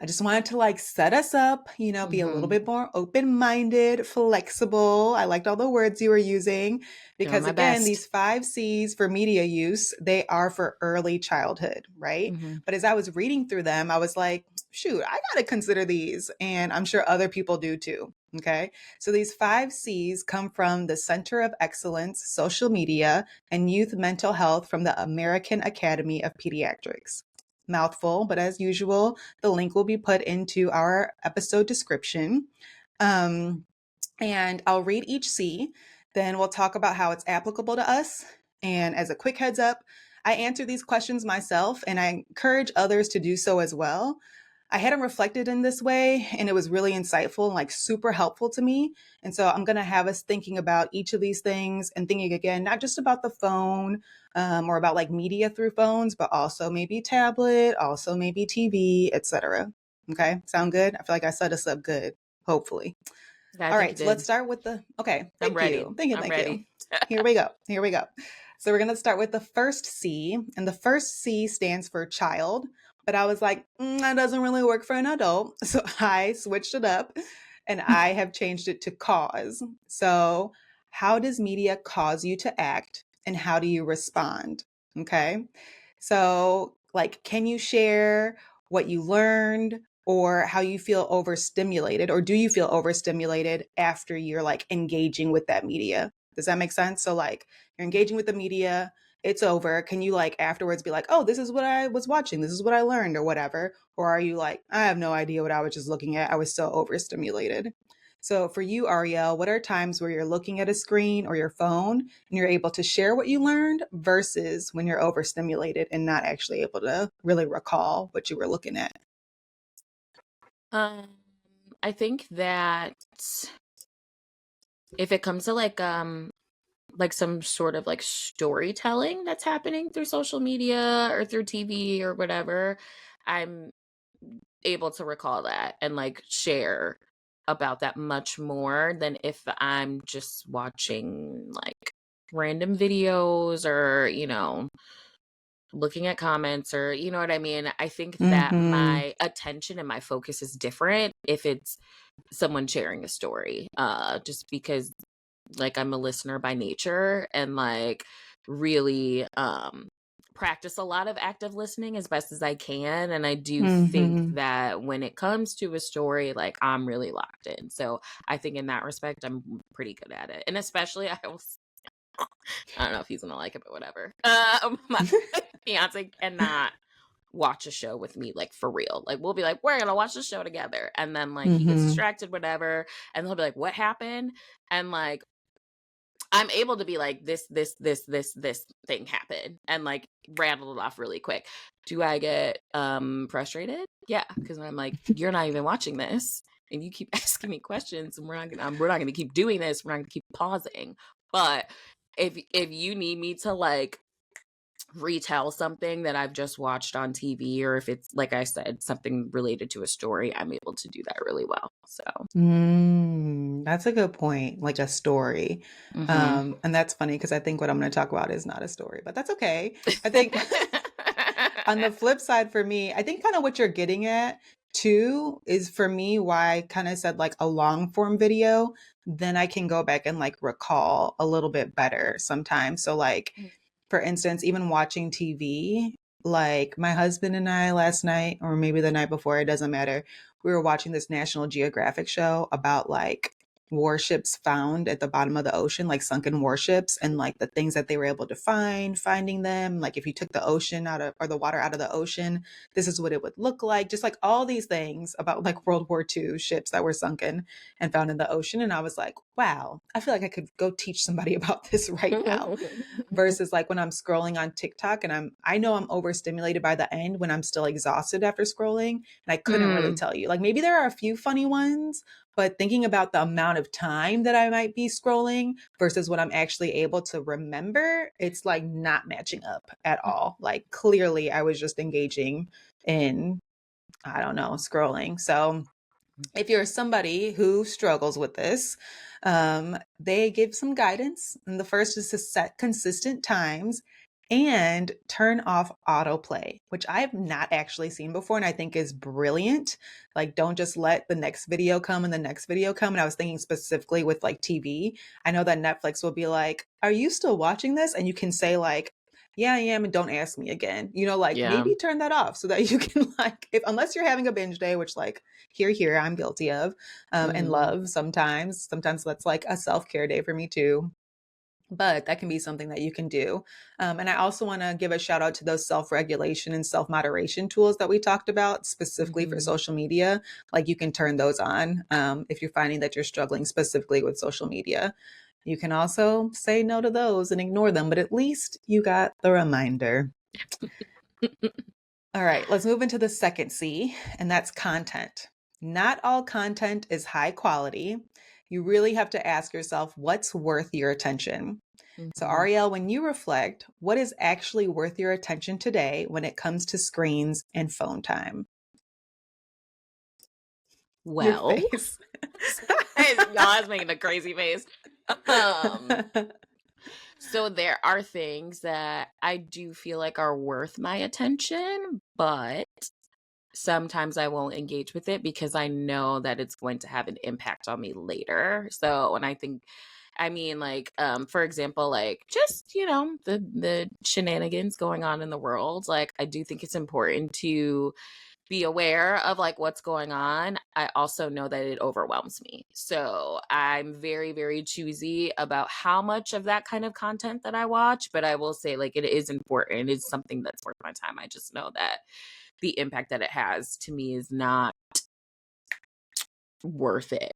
I just wanted to like set us up, be a little Mm-hmm. bit more open minded, flexible. I liked all the words you were using Doing because, my again, best. these 5 C's for media use, they are for early childhood, right? Mm-hmm. But as I was reading through them, I was like, shoot, I got to consider these. And I'm sure other people do too. Okay. So these 5 C's come from the Center of Excellence, Social Media, and Youth Mental Health from the American Academy of Pediatrics. Mouthful, but as usual, the link will be put into our episode description. Um, and I'll read each C, then we'll talk about how it's applicable to us. And as a quick heads up, I answer these questions myself, and I encourage others to do so as well. I hadn't reflected in this way, and it was really insightful and like super helpful to me. And so I'm going to have us thinking about each of these things and thinking again, not just about the phone or about like media through phones, but also maybe tablet, also maybe TV, etc. Okay, sound good? I feel like I set us up good, hopefully. Yeah, I All think right, you so let's did. start with okay, I'm thank ready. you. Thank you, I'm thank you. ready. Here we go. Here we go. So we're going to start with the first C, and the first C stands for child. But I was like, that doesn't really work for an adult. So I switched it up and I have changed it to cause. So, how does media cause you to act and how do you respond? Okay. So, like, can you share what you learned or how you feel overstimulated, or do you feel overstimulated after you're like engaging with that media? Does that make sense? So, like, you're engaging with the media, it's over. Can you like afterwards be like, oh, this is what I was watching, this is what I learned, or whatever? Or are you like, I have no idea what I was just looking at, I was so overstimulated? So for you, Ariel, what are times where you're looking at a screen or your phone and you're able to share what you learned versus when you're overstimulated and not actually able to really recall what you were looking at? Um, I think that if it comes to like some sort of like storytelling that's happening through social media or through TV or whatever, I'm able to recall that and like share about that much more than if I'm just watching like random videos or, looking at comments or you know what I mean? I think that Mm-hmm. my attention and my focus is different if it's someone sharing a story. Just because like I'm a listener by nature and like really practice a lot of active listening as best as I can. And I do think Mm-hmm. that when it comes to a story, like I'm really locked in. So I think in that respect, I'm pretty good at it. And especially I don't know if he's gonna like it, but whatever. My fiance cannot watch a show with me like for real. Like we'll be like, we're gonna watch the show together. And then like he gets Mm-hmm. distracted, whatever, and he'll be like, what happened? And like I'm able to be like, this thing happened and like rattle it off really quick. Do I get frustrated? Yeah, because I'm like, you're not even watching this and you keep asking me questions and we're not gonna keep doing this. We're not gonna keep pausing. But if you need me to like retell something that I've just watched on TV, or if it's like I said, something related to a story, I'm able to do that really well. So That's a good point, like a story. mhm. And that's funny because I think what I'm going to talk about is not a story, but that's okay. I think on the flip side for me, I think kind of what you're getting at too is for me why I kind of said like a long form video, then I can go back and like recall a little bit better sometimes. So like for instance, even watching TV, like my husband and I last night, or maybe the night before, it doesn't matter. We were watching this National Geographic show about like warships found at the bottom of the ocean, like sunken warships, and like the things that they were able to finding them. Like if you took the ocean out of or the water out of the ocean, this is what it would look like. Just like all these things about like World War II ships that were sunken and found in the ocean. And I was like, wow, I feel like I could go teach somebody about this right now versus like when I'm scrolling on TikTok and I know I'm overstimulated by the end when I'm still exhausted after scrolling and I couldn't really tell you. Like maybe there are a few funny ones, but thinking about the amount of time that I might be scrolling versus what I'm actually able to remember, it's like not matching up at all. Like clearly I was just engaging in, I don't know, scrolling. So if you're somebody who struggles with this, they give some guidance. And the first is to set consistent times and turn off autoplay, which I've not actually seen before and I think is brilliant. Like, don't just let the next video come and the next video come. And I was thinking specifically with like TV, I know that Netflix will be like, are you still watching this? And you can say, like, yeah, I am, and don't ask me again. You know, like Yeah. maybe turn that off so that you can like, if unless you're having a binge day, which like here I'm guilty of, and love sometimes. Sometimes that's like a self-care day for me too. But that can be something that you can do. And I also want to give a shout out to those self-regulation and self-moderation tools that we talked about specifically for social media. Like you can turn those on if you're finding that you're struggling specifically with social media. You can also say no to those and ignore them, but at least you got the reminder. All right, let's move into the second C, and that's content. Not all content is high quality. You really have to ask yourself what's worth your attention. So, Mhm. Ariel, when you reflect, what is actually worth your attention today when it comes to screens and phone time? Your Well, face. y'all is making a crazy face. Um, so there are things that I do feel like are worth my attention, but sometimes I won't engage with it because I know that it's going to have an impact on me later. So when I think, I mean, like, for example, like just, you know, the shenanigans going on in the world, like I do think it's important to be aware of like what's going on. I also know that it overwhelms me. So I'm very, very choosy about how much of that kind of content that I watch. But I will say, like, it is important. It's something that's worth my time. I just know that the impact that it has to me is not worth it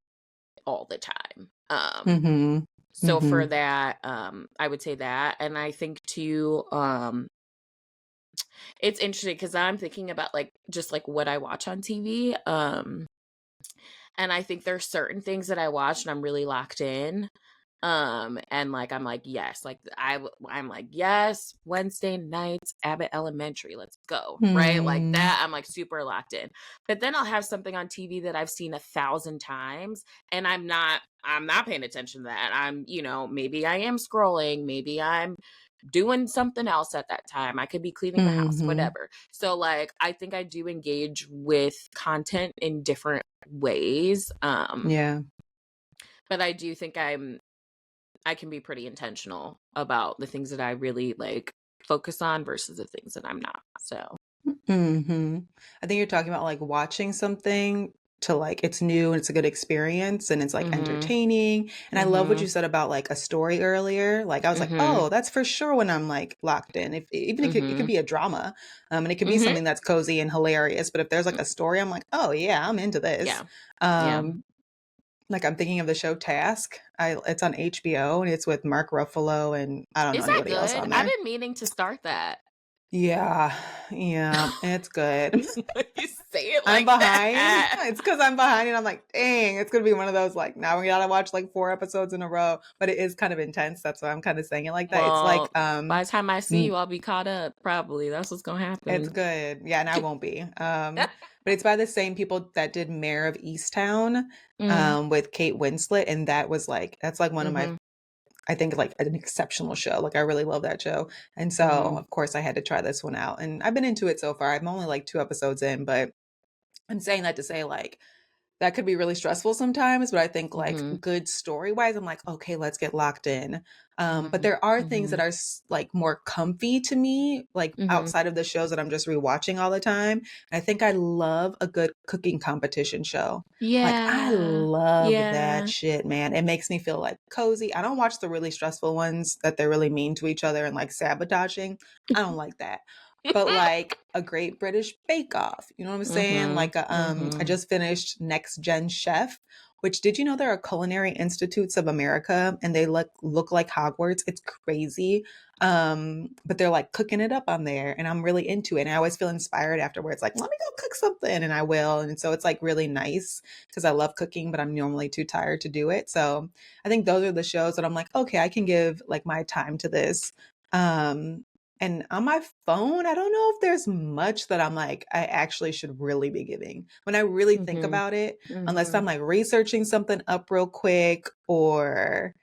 all the time. Mm-hmm. So Mm-hmm. for that, I would say that. And I think too, it's interesting because I'm thinking about like just like what I watch on TV. And I think there's certain things that I watch and I'm really locked in. And like I'm like, yes, like I'm like, yes, Wednesday nights, Abbott Elementary, let's go. Right. Like Hmm. that, I'm like super locked in. But then I'll have something on TV that I've seen 1,000 times and I'm not paying attention to that. I'm, you know, maybe I am scrolling, maybe I'm doing something else at that time. I could be cleaning the house, Mm-hmm. whatever. So like I think I do engage with content in different ways. Yeah. But I do think I can be pretty intentional about the things that I really like focus on versus the things that I'm not. So, Hmm. I think you're talking about like watching something to like it's new and it's a good experience and it's like mhm. entertaining. And I love what you Mhm. said about like a story earlier. Like I was like, Mhm. oh, that's for sure when I'm like locked in. If even if it could Mhm. be a drama, and it could be Mhm. something that's cozy and hilarious. But if there's like a story, I'm like, oh yeah, I'm into this. Yeah. Yeah. Um, like I'm thinking of the show Task. It's on HBO and it's with Mark Ruffalo and I don't know Is that anybody else good? on I've there. been meaning to start that. Yeah, yeah, it's good. You say it I'm like behind. that. It's because I'm behind, and I'm like, dang, it's gonna be one of those like now we gotta watch like 4 episodes in a row. But it is kind of intense. That's why I'm kind of saying it like that. It's like, Well, by the time I see mm, you, I'll be caught up. Probably that's what's gonna it's happen. good. Yeah, and I won't be. But it's by the same people that did Mayor of Easttown, Mm, with Kate Winslet, and that's like one of my mhm. I think like an exceptional show. Like I really love that show. And so Mhm. of course I had to try this one out. And I've been into it so far. I'm only like 2 episodes in, but I'm saying that to say like that could be really stressful sometimes, but I think like Mhm. good story wise, I'm like, okay, let's get locked in. But Mhm. there are things that Mhm. are like more comfy to me, like Mhm. outside of the shows that I'm just rewatching all the time. I think I love a good cooking competition show. Like I Yeah. love that Yeah. shit, man. It makes me feel like cozy. I don't watch the really stressful ones that they're really mean to each other and like sabotaging. I don't like that, but like a Great British Bake Off. You know what I'm saying? Mhm. Like I Mhm. just finished Next Gen Chef, which did you know there are Culinary Institutes of America and they look like Hogwarts? It's crazy. But they're like cooking it up on there and I'm really into it. And I always feel inspired afterwards, like, let me go cook something and I will. And so it's like really nice because I love cooking, but I'm normally too tired to do it. So I think those are the shows that I'm like, okay, I can give like my time to this. Um, and on my phone, I don't know if there's much that I'm like, I actually should really be giving. When I really think Mhm. about it, unless I'm Mhm. like researching something up real quick or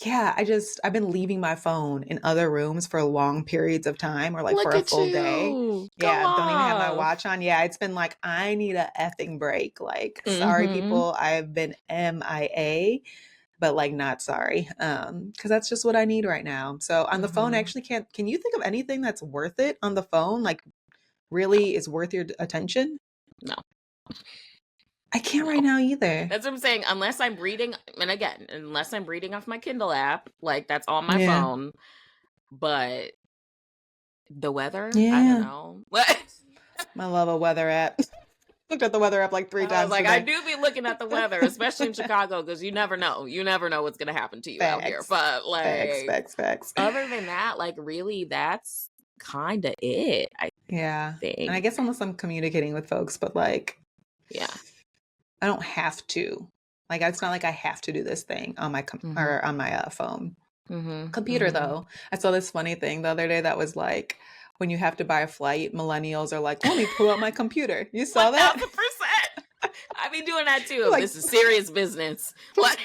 yeah, I've been leaving my phone in other rooms for long periods of time or like for Look a at full day. you. Go Yeah, don't even have my off. watch on. Yeah, it's been like I need a effing break. Like, sorry Mhm. people, I've been MIA, but like not sorry. Because that's just what I need right now. So on the phone, I Mhm. actually can't can you think of anything that's worth it on the phone? Like really is worth your attention? No. I can't right No. now either. That's what I'm saying. Unless I'm reading, and again, unless I'm reading off my Kindle app, like that's on my Yeah. phone. But the weather, I don't Yeah. know. What? I love a weather app. Looked at the weather app like 3 I was times like, I today. do be looking at the weather, especially in Chicago, because you never know. You never know what's gonna happen to you out here. Facts. But Facts. other than that, like really, that's kind of it. I Yeah. And I think. guess unless I'm communicating with folks, but like, Yeah. I don't have to. Like, it's not like I have to do this thing on my or on my phone. Computer though. I saw this funny thing the other day that was like, when you have to buy a flight, millennials are like, let me pull out my computer. You saw that? 1000%. I be doing that too. Like, This is serious business. Like,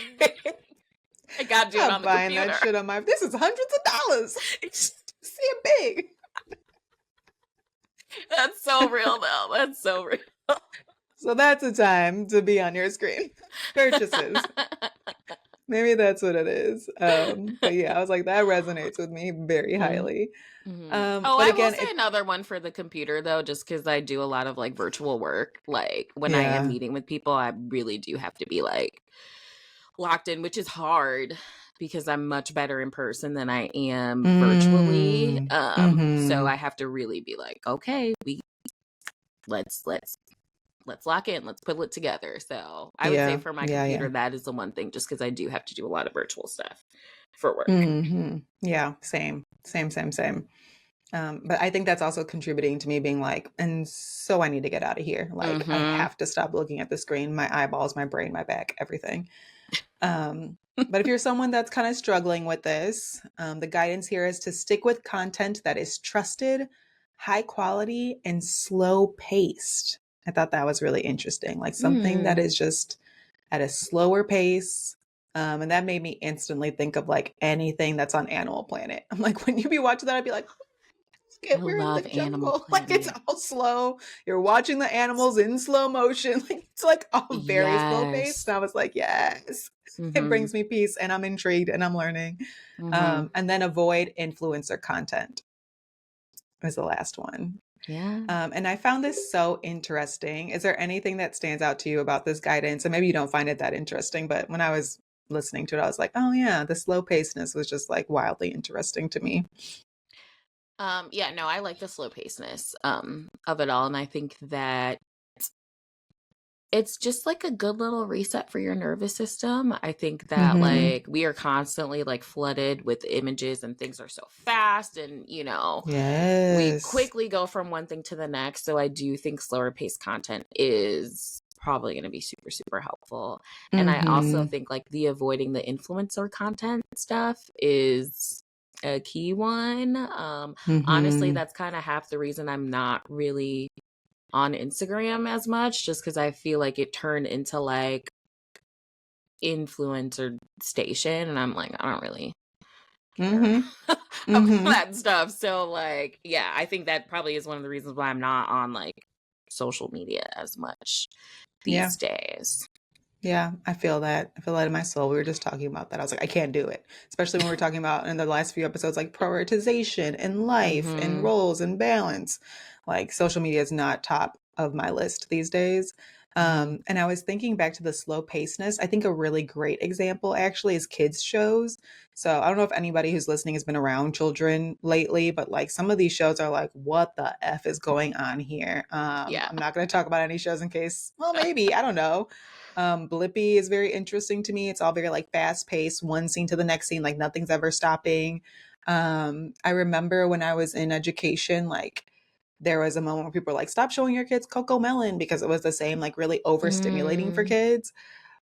I gotta do it on the buying computer. that shit on my. This is hundreds of dollars. See it big. That's so real though. That's so real. So that's a time to be on your screen. Purchases. Maybe that's what it is. But yeah, I was like, that resonates with me very highly. But I again, will say another one for the computer though, just because I do a lot of like virtual work. Like when I am meeting with people, I really do have to be like locked in, which is hard because I'm much better in person than I am virtually. So I have to really be like, okay, let's lock in, let's put it together. So I would say for my computer, that is the one thing, just because I do have to do a lot of virtual stuff for work. Yeah, same. But I think that's also contributing to me being like, and so I need to get out of here. Like I have to stop looking at the screen, my eyeballs, my brain, my back, everything. But if you're someone that's kind of struggling with this, the guidance here is to stick with content that is trusted, high quality, and slow paced. I thought that was really interesting. Like something that is just at a slower pace. And that made me instantly think of like anything that's on Animal Planet. I'm like, when you be watching that, I'd be like, we're in the jungle. Like it's all slow. You're watching the animals in slow motion. Like it's like all very slow paced. And I was like, yes, it brings me peace and I'm intrigued and I'm learning. And then avoid influencer content was the last one. Yeah. And I found this so interesting. Is there anything that stands out to you about this guidance? And maybe you don't find it that interesting, but when I was listening to it, I was like, oh yeah, the slow pacedness was just like wildly interesting to me. Yeah, no, I like the slow pacedness of it all. And I think that it's just like a good little reset for your nervous system. I think that like we are constantly like flooded with images and things are so fast and, you know, we quickly go from one thing to the next. So I do think slower paced content is probably going to be super, super helpful. And I also think like the avoiding the influencer content stuff is a key one. Honestly, that's kind of half the reason I'm not really on Instagram as much, just because I feel like it turned into like influencer station, and I'm like, I don't really care about that stuff. So like, yeah, I think that probably is one of the reasons why I'm not on like social media as much these days. Yeah, I feel that. I feel that in my soul. We were just talking about that. I was like, I can't do it. Especially when we were talking about in the last few episodes, like prioritization and life and roles and balance. Like social media is not top of my list these days. And I was thinking back to the slow pacedness. I think a really great example actually is kids shows. So I don't know if anybody who's listening has been around children lately, but like some of these shows are like, what the F is going on here? I'm not going to talk about any shows in case, well, maybe, I don't know. Blippi is very interesting to me. It's all very like fast paced, one scene to the next scene, like nothing's ever stopping. I remember when I was in education, like there was a moment where people were like, stop showing your kids Coco Melon because it was the same, like really overstimulating for kids.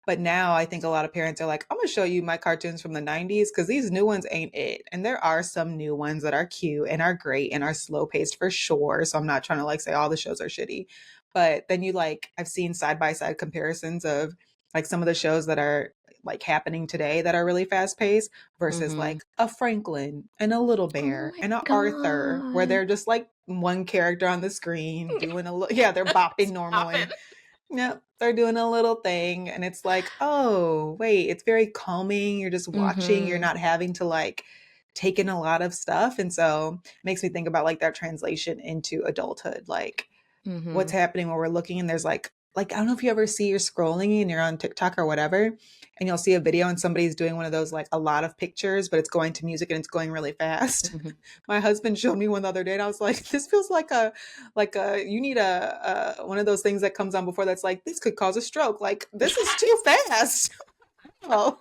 But now I think a lot of parents are like, I'm going to show you my cartoons from the 90s because these new ones ain't it. And there are some new ones that are cute and are great and are slow paced for sure. So I'm not trying to like say all the shows are shitty. But then you like, I've seen side by side comparisons of like some of the shows that are like happening today that are really fast paced versus like a Franklin and a Little Bear and a Arthur, where they're just like one character on the screen doing they're bopping normally. Yeah, they're doing a little thing and it's like, oh, wait, it's very calming. You're just watching. You're not having to like take in a lot of stuff. And so it makes me think about like that translation into adulthood, like what's happening when we're looking and there's like like, I don't know if you ever see you're scrolling and you're on TikTok or whatever, and you'll see a video and somebody's doing one of those, like, a lot of pictures, but it's going to music and it's going really fast. My husband showed me one the other day and I was like, this feels like you need a one of those things that comes on before that's like, this could cause a stroke. Like, this is too fast. Oh,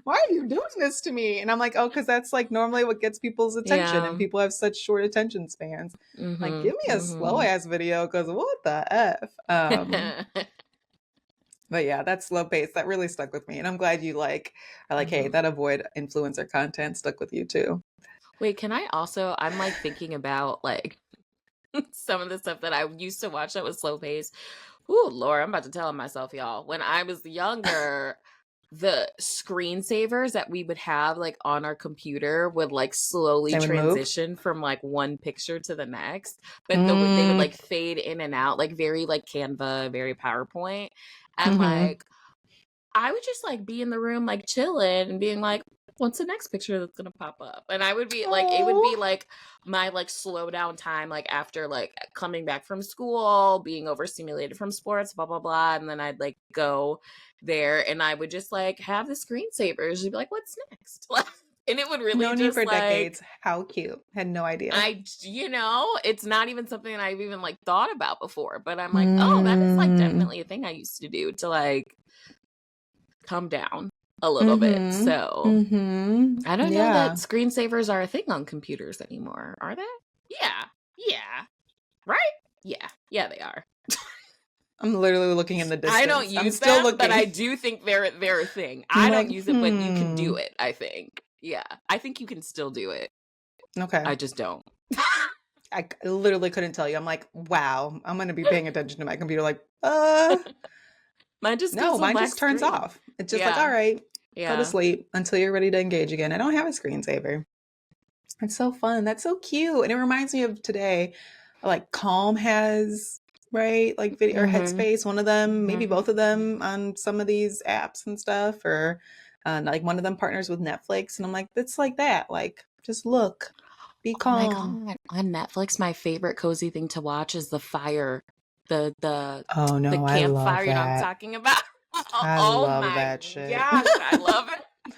why are you doing this to me? And I'm like, oh, because that's like normally what gets people's attention, and people have such short attention spans. Like, give me a slow ass video, because what the F? But yeah, that slow pace, that really stuck with me. And I'm glad you are like, hey, that avoid influencer content stuck with you too. Wait, can I also, I'm like thinking about like some of the stuff that I used to watch that was slow paced. Ooh, Lord, I'm about to tell myself, y'all. When I was younger, the screensavers that we would have like on our computer would like slowly transition from like one picture to the next, but they would like fade in and out, like very like Canva, very PowerPoint. And like I would just like be in the room like chilling and being like, what's the next picture that's gonna pop up? And I would be like, it would be like my like slow down time, like after like coming back from school, being overstimulated from sports, blah blah blah. And then I'd like go there and I would just like have the screensavers and be like, what's next? And it would really known you for decades. How cute. Had no idea. It's not even something I've even like thought about before, but I'm like, oh, that is like definitely a thing I used to do to like come down a little bit. So I don't know that screensavers are a thing on computers anymore. Are they? Yeah. Right? Yeah, they are. I'm literally looking in the distance. I don't use them, but I do think they're a thing. I don't use it, but you can do it, I think. Yeah. I think you can still do it. Okay. I just don't. I literally couldn't tell you. I'm like, wow, I'm going to be paying attention to my computer like, mine just turns off. It's just like, all right, go to sleep until you're ready to engage again. I don't have a screensaver. It's so fun. That's so cute. And it reminds me of today, like Calm has, right? Like video or Headspace, one of them, maybe both of them on some of these apps and stuff, or like one of them partners with Netflix. And I'm like, it's like that. Like, just look, be calm. Oh my God. On Netflix, my favorite cozy thing to watch is The Fire. The oh no, the campfire, you know what I'm talking about? I love that shit. Gosh, I love it.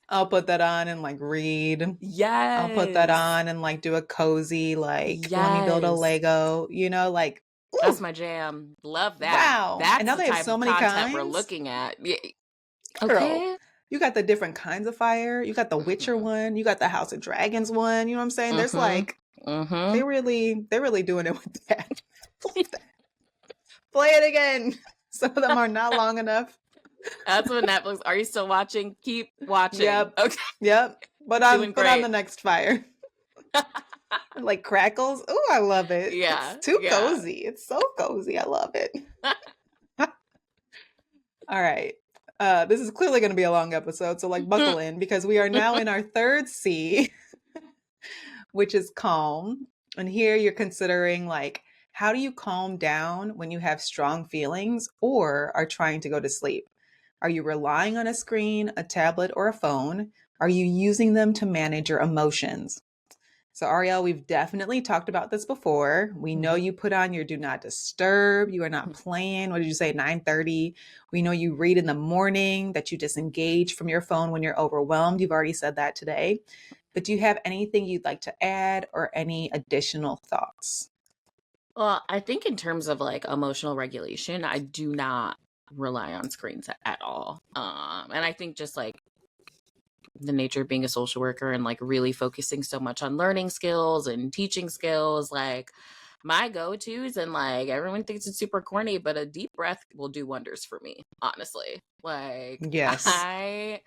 I'll put that on and like read. Yes. I'll put that on and like do a cozy, like let me build a Lego, like ooh. That's my jam. Love that. Wow. That's and now the they type have so of many content kinds we're looking at. Yeah. Girl, okay. You got the different kinds of fire. You got the Witcher one. You got the House of Dragons one. You know what I'm saying? There's like they're really doing it with that. Play it again. Some of them are not long enough. That's what Netflix. Are you still watching? Keep watching. Yep. Okay. Yep. But on the next fire. Like crackles. Oh, I love it. Yeah. It's too cozy. It's so cozy. I love it. All right. This is clearly going to be a long episode, so like buckle in, because we are now in our third C, which is calm. And here you're considering like, how do you calm down when you have strong feelings or are trying to go to sleep? Are you relying on a screen, a tablet, or a phone? Are you using them to manage your emotions? So Ariel, we've definitely talked about this before. We know you put on your do not disturb. You are not playing. What did you say? 9:30. We know you read in the morning, that you disengage from your phone when you're overwhelmed. You've already said that today. But do you have anything you'd like to add or any additional thoughts? Well, I think in terms of like emotional regulation, I do not rely on screens at all. And I think just like the nature of being a social worker and like really focusing so much on learning skills and teaching skills, like my go-tos, and like everyone thinks it's super corny, but a deep breath will do wonders for me, honestly. Like, yes, I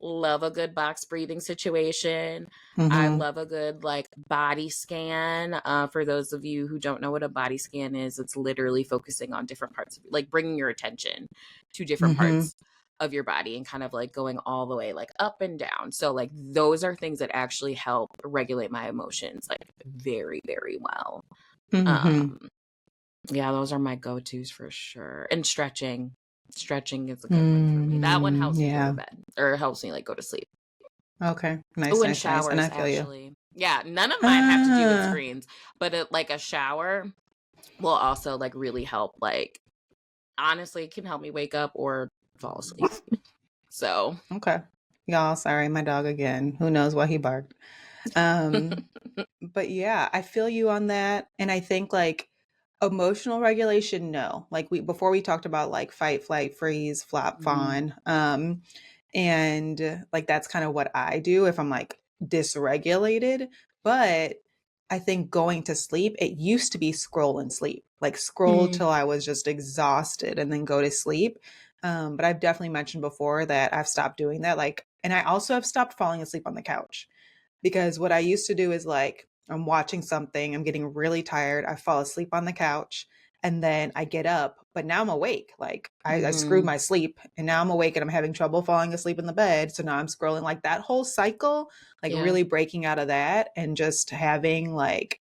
love a good box breathing situation. I love a good like body scan. For those of you who don't know what a body scan is, it's literally focusing on different parts of, like bringing your attention to different parts of your body and kind of like going all the way like up and down. So like those are things that actually help regulate my emotions like very, very well. Yeah, those are my go-tos for sure. And stretching is a good one for me. That one helps me go to bed, or helps me like go to sleep. Okay, nice. And showers, nice. And I feel actually. Yeah, none of mine have to do with screens, but like a shower will also like really help like honestly, it can help me wake up or fall asleep. So Okay. Y'all, sorry, my dog again. Who knows why he barked? But yeah, I feel you on that. And I think like emotional regulation, no. Like we before we talked about like fight, flight, freeze, flop, Mhm. fawn. And like that's kind of what I do if I'm like dysregulated. But I think going to sleep, it used to be scroll and sleep. Like scroll Mm. till I was just exhausted and then go to sleep. But I've definitely mentioned before that I've stopped doing that. Like, and I also have stopped falling asleep on the couch because what I used to do is like I'm watching something, I'm getting really tired, I fall asleep on the couch, and then I get up, but now I'm awake. Like I screwed Mhm. my sleep, and now I'm awake and I'm having trouble falling asleep in the bed. So now I'm scrolling like that whole cycle, like Yeah. really breaking out of that and just having like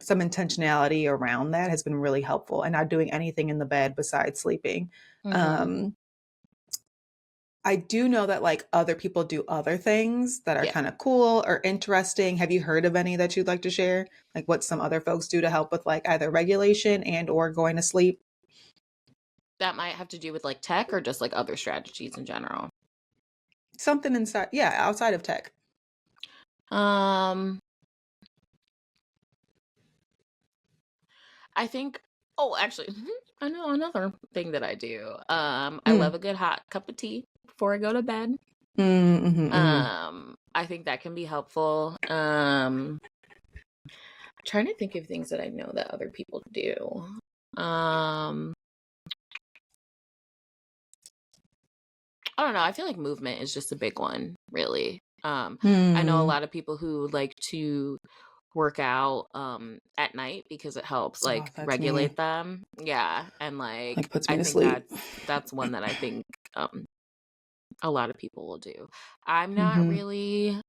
some intentionality around that has been really helpful and not doing anything in the bed besides sleeping. Mhm. Um, I do know that like other people do other things that are Yeah. kind of cool or interesting. Have you heard of any that you'd like to share? Like what some other folks do to help with like either regulation and or going to sleep? That might have to do with like tech or just like other strategies in general. Something inside, yeah, outside of tech. Um, I think, oh, actually, I know another thing that I do. I love Mm. a good hot cup of tea before I go to bed. Mm, mhm, I think that can be helpful. Trying to think of things that I know that other people do. Um, I don't know. I feel like movement is just a big one, really. I know a mm. lot of people who like to work out at night because it helps Oh, like that's regulate me. them. Yeah, and Like like puts me I to think sleep. that's one that I think um a lot of people will do. I'm not Hmm. really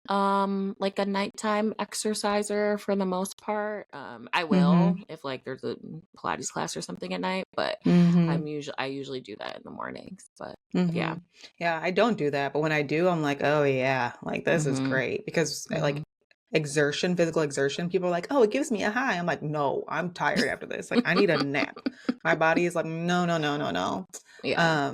like a nighttime exerciser for the most part. I will Hmm. if like there's a Pilates class or something at night, but Hmm. I usually do that in the mornings. But Hmm. yeah. Yeah, I don't do that, but when I do, I'm like, oh yeah, like this is Mhm. great because Mhm. like exertion, physical exertion, people are like, oh, it gives me a high. I'm like, no, I'm tired after this. Like, I need a nap. My body is like, no, no, no, no, no. Yeah.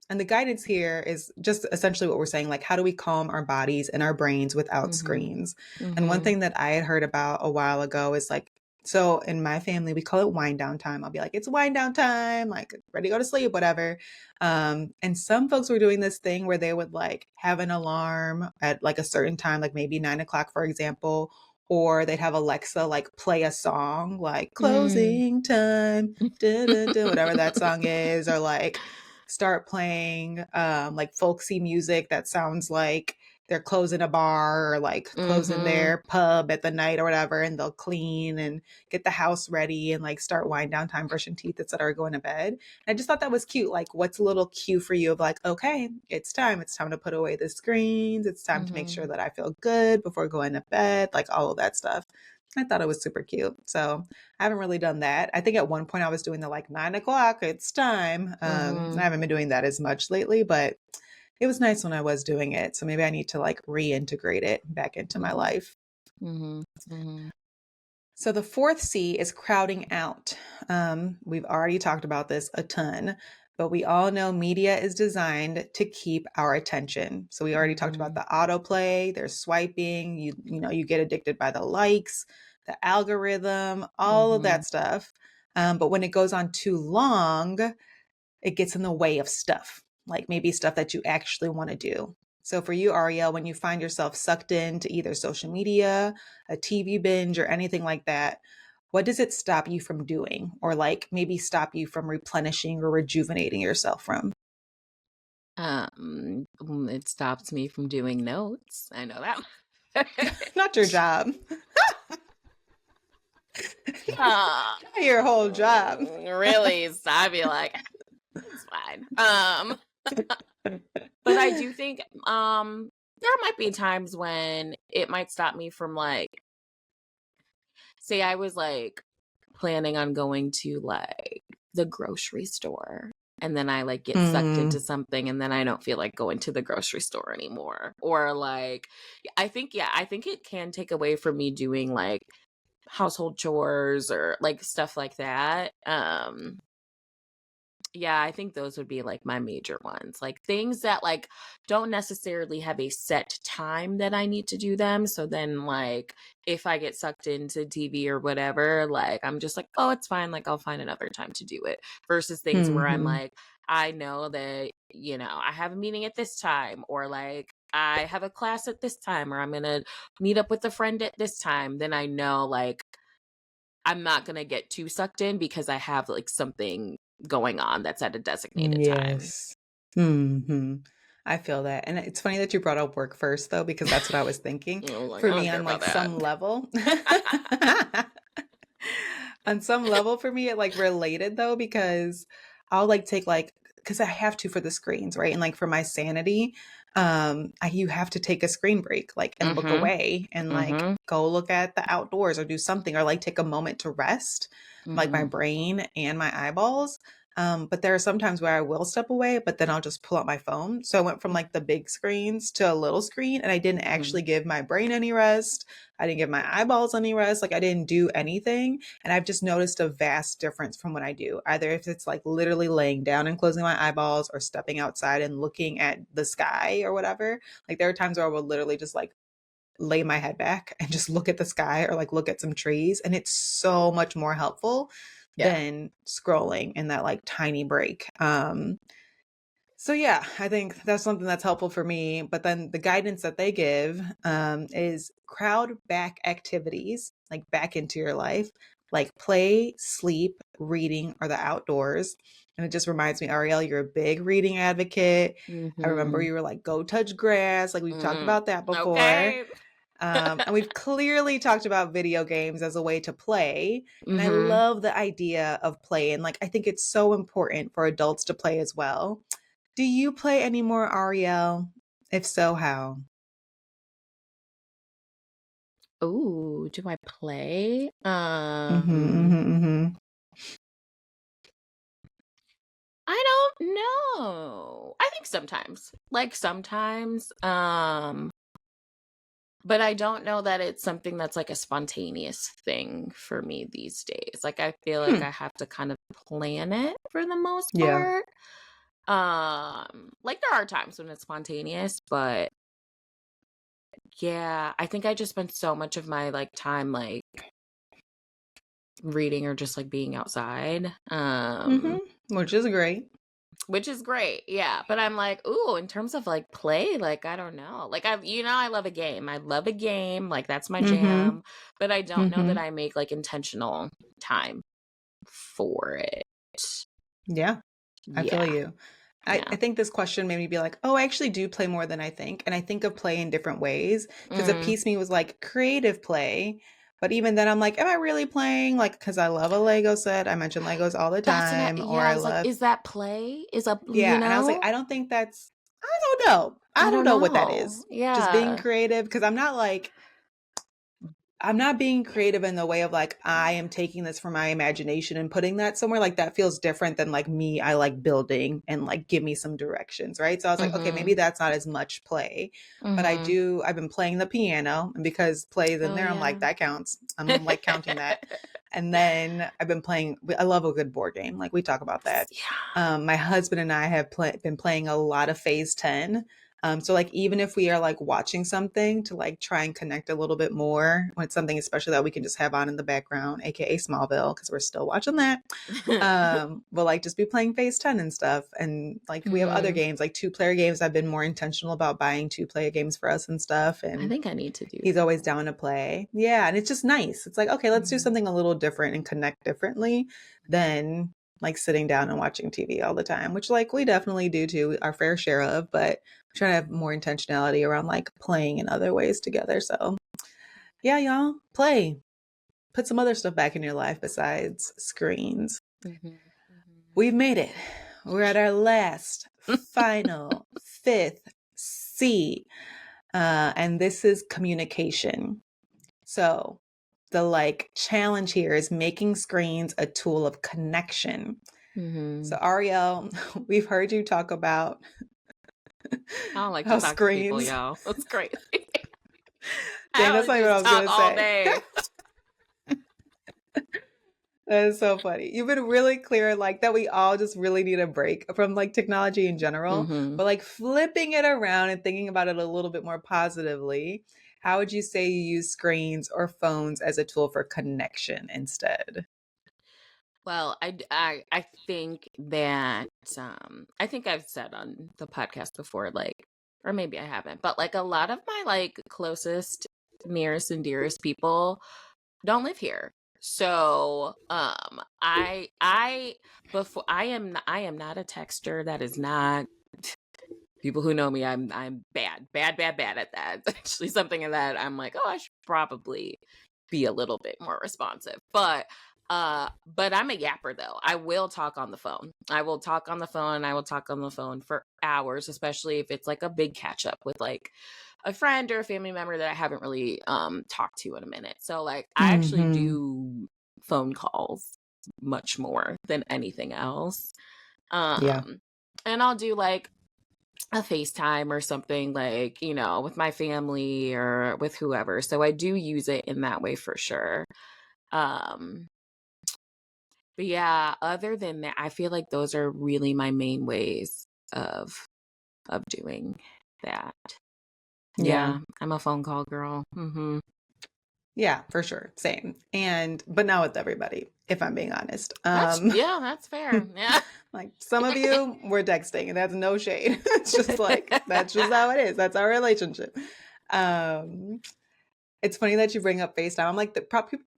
And the guidance here is just essentially what we're saying, like, how do we calm our bodies and our brains without Mhm. screens? And one Mhm. thing that I had heard about a while ago is like, so in my family, we call it wind down time. I'll be like, it's wind down time, like ready to go to sleep, whatever. And some folks were doing this thing where they would like have an alarm at like a certain time, like maybe 9 o'clock, for example, or they'd have Alexa like play a song like Mm. closing time, da, da, da, whatever that song is, or like start playing like folksy music that sounds like they're closing a bar or like closing Mhm. their pub at the night or whatever, and they'll clean and get the house ready and like start wind down time, brushing teeth, etc., going to bed. I just thought that was cute. Like, what's a little cue for you of like, okay, it's time. It's time to put away the screens. It's time to make sure Mhm. that I feel good before going to bed, like all of that stuff. I thought it was super cute. So I haven't really done that. I think at one point I was doing the like 9 o'clock, it's time. I Mhm. haven't been doing that as much lately, but it was nice when I was doing it. So maybe I need to like reintegrate it back into my Mhm. life. Mhm. Mhm. So the fourth C is crowding out. We've already talked about this a ton, but we all know media is designed to keep our attention. So we already talked about Mhm. the autoplay, there's swiping, you get addicted by the likes, the algorithm, all of Mhm. that stuff. But when it goes on too long, it gets in the way of stuff, like maybe stuff that you actually want to do. So for you, Ariel, when you find yourself sucked into either social media, a TV binge, or anything like that, what does it stop you from doing? Or like maybe stop you from replenishing or rejuvenating yourself from? It stops me from doing notes. I know that. Not your job. uh, Not your whole job. really, so I'd be like, it's fine. But I do think there might be times when it might stop me from like, say I was like planning on going to like the grocery store and then I like get sucked into Mm, something and then I don't feel like going to the grocery store anymore. Or like I think it can take away from me doing like household chores or like stuff like that. Yeah, I think those would be like my major ones. Like things that like don't necessarily have a set time that I need to do them. So then like if I get sucked into TV or whatever, like I'm just like, oh, it's fine. Like I'll find another time to do it. Versus things where I'm Mhm. like, I know that, I have a meeting at this time, or like I have a class at this time, or I'm gonna meet up with a friend at this time, then I know like I'm not gonna get too sucked in because I have like something going on that's at a designated time. Yes. Mhm. I feel that, and it's funny that you brought up work first, though, because that's what I was thinking. I was like, For I me, don't care on, about like, that. some level on some level for me, it, like, related, though, because I'll, like, take, like, because I have to for the screens, right? And, like, for my sanity, you have to take a screen break, like, and look Mhm. away and, like, Mhm. go look at the outdoors or do something or, like, take a moment to rest, like, my Mhm. brain and my eyeballs. But there are some times where I will step away, but then I'll just pull out my phone. So I went from like the big screens to a little screen, and I didn't Mhm. actually give my brain any rest. I didn't give my eyeballs any rest. Like I didn't do anything. And I've just noticed a vast difference from what I do. Either if it's like literally laying down and closing my eyeballs or stepping outside and looking at the sky or whatever. Like there are times where I will literally just like lay my head back and just look at the sky or like look at some trees. And it's so much more helpful Yeah. than scrolling in that like tiny break. So yeah, I think that's something that's helpful for me. But then the guidance that they give is crowd back activities, like back into your life, like play, sleep, reading, or the outdoors. And it just reminds me, Ariel, you're a big reading advocate. I remember Mhm. you were like, go touch grass. Like we've talked Mhm. about that before. Okay. And we've clearly talked about video games as a way to play. And I Mhm. love the idea of play. And like, I think it's so important for adults to play as well. Do you play anymore, Ariel? If so, how? Ooh, do I play? Mhm, mhm, I don't know. I think sometimes. Like sometimes. But I don't know that it's something that's like a spontaneous thing for me these days. Like I feel like mhm. I have to kind of plan it for the most Yeah. part. Like there are times when it's spontaneous, but yeah, I think I just spend so much of my like time like reading or just like being outside. Mhm. Which is great. Which is great. Yeah, but I'm like, ooh, in terms of like play, like I don't know. Like I love a game. I love a game. Like that's my Mhm. jam, but I don't know that Mhm. I make like intentional time for it. Yeah, I feel Yeah. you. I Yeah. think this question made me be like, oh, I actually do play more than I think. And I think of play in different ways because a Mm. piece of me was like creative play. But even then, I'm like, am I really playing? Like, because I love a Lego set. I mention Legos all the time. Or I I was like, love, is that play? Is a yeah. And I was like, I don't think that's, I don't know. I I don't don't know what that know. is. Just being Yeah. creative because I'm not being creative in the way of like, I am taking this from my imagination and putting that somewhere. Like, that feels different than like me. I like building and like give me some directions. Right. So I was like, okay, maybe Mhm. that's not as much play, but Mhm. I've been playing the piano. And because play's in Oh there, I'm like, yeah. that counts. I'm like counting that. And then I've been playing, I love a good board game. Like, we talk about that. Yeah. My husband and I have been playing a lot of Phase 10. So like even if we are like watching something to like try and connect a little bit more when it's something especially that we can just have on in the background, aka Smallville, because we're still watching that. We'll like just be playing Phase 10 and stuff. And like we have other Mhm. games, like two-player games. I've been more intentional about buying two-player games for us and stuff. I And think I need to do he's that. always down to play. Yeah, and it's just nice. It's like, okay, let's do Mhm. something a little different and connect differently than like sitting down and watching TV all the time, which like we definitely do too, our fair share of, but I'm trying to have more intentionality around like playing in other ways together. So yeah, y'all, play. Put some other stuff back in your life besides screens. Mhm. Mhm. We've made it. We're at our last, final, fifth C. And this is communication. So the like challenge here is making screens a tool of connection. So Mhm. Ariel, we've heard you talk about I don't like to how talk to people, screens. y'all. That's crazy. I Dang, that's would not even what I just was talk gonna all say. day. That is so funny. You've been really clear, like that we all just really need a break from like technology in general, Mm-hmm. but like flipping it around and thinking about it a little bit more positively. How would you say you use screens or phones as a tool for connection instead? Well, I think that I think I've said on the podcast before, like, or maybe I haven't, but like a lot of my like closest, nearest and dearest people don't live here. So I before I am not a texter. That is not, people who know me, I'm bad at that. It's actually something that I'm like, oh, I should probably be a little bit more responsive. But I'm a yapper though. I will talk on the phone. I will talk on the phone. I will talk on the phone for hours, especially if it's like a big catch up with like a friend or a family member that I haven't really talked to in a minute. So like I actually Mm-hmm. do phone calls much more than anything else. Yeah. And I'll do like a FaceTime or something, like, you know, with my family or with whoever. So I do use it in that way for sure. Um, but yeah, other than that, I feel like those are really my main ways of doing that. Yeah. Yeah, I'm a phone call girl. Yeah, for sure. Same. But not with everybody, if I'm being honest. That's fair. Yeah. Like some of you we're texting and that's no shade. It's just like that's just how it is. That's our relationship. Um it's funny that you bring up FaceTime. I'm like,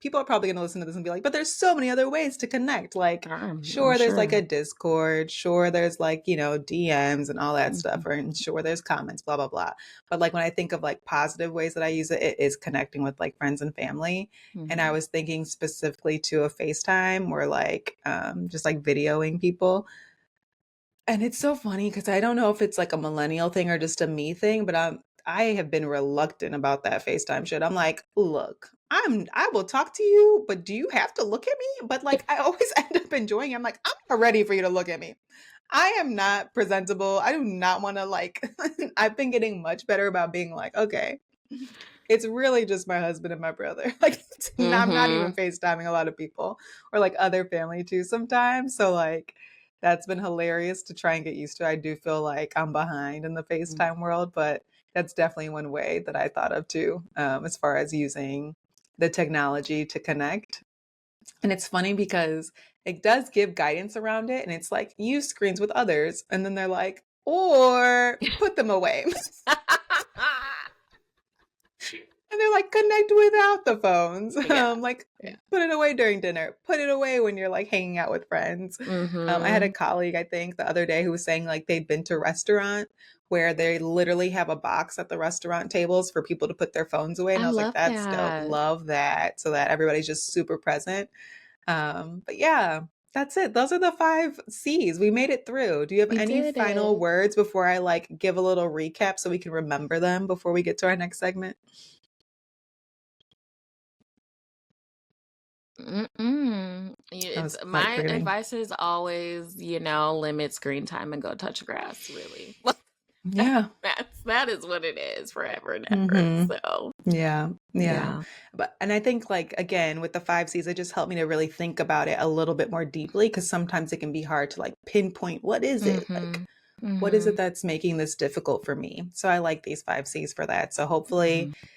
people are probably going to listen to this and be like, but there's so many other ways to connect. Like, I'm sure, there's like sure. a Discord. Sure, there's like, DMs and all that stuff. Mhm. And sure, there's comments, blah, blah, blah. But like when I think of like positive ways that I use it, it is connecting with like friends and family. And I Mhm. was thinking specifically to a FaceTime or like just like videoing people. And it's so funny because I don't know if it's like a millennial thing or just a me thing, but I have been reluctant about that FaceTime shit. I'm like, look, I will talk to you, but do you have to look at me? But like I always end up enjoying it. I'm like, I'm not ready for you to look at me. I am not presentable. I do not want to like I've been getting much better about being like, okay, it's really just my husband and my brother. Like I'm not even Mhm. FaceTiming a lot of people or like other family too sometimes. So like that's been hilarious to try and get used to. I do feel like I'm behind in the FaceTime world, but that's definitely one way that I thought of too, as far as using the technology to connect. And it's funny because it does give guidance around it. And it's like, use screens with others. And then they're like, or put them away. And they're like, connect without the phones. Yeah. Like, Yeah. put it away during dinner. Put it away when you're like hanging out with friends. I had a Mhm. colleague, I think, the other day who was saying like they'd been to a restaurant where they literally have a box at the restaurant tables for people to put their phones away. And I I was like, love that's dope. that. Love that. So that everybody's just super present. But yeah, that's it. Those are the 5 C's. We made it through. Do you have We any did final it. words before I like give a little recap so we can remember them before we get to our next segment? I It's was like my forgetting. advice is always, limit screen time and go touch grass, really. Yeah. That is what it is forever and ever. Mhm. So, Yeah. Yeah. yeah. And I think like again with the 5 C's, it just helped me to really think about it a little bit more deeply because sometimes it can be hard to like pinpoint what is it? Like Mhm. what is it Mhm. that's making this difficult for me? So I like these 5 C's for that. So hopefully Mhm.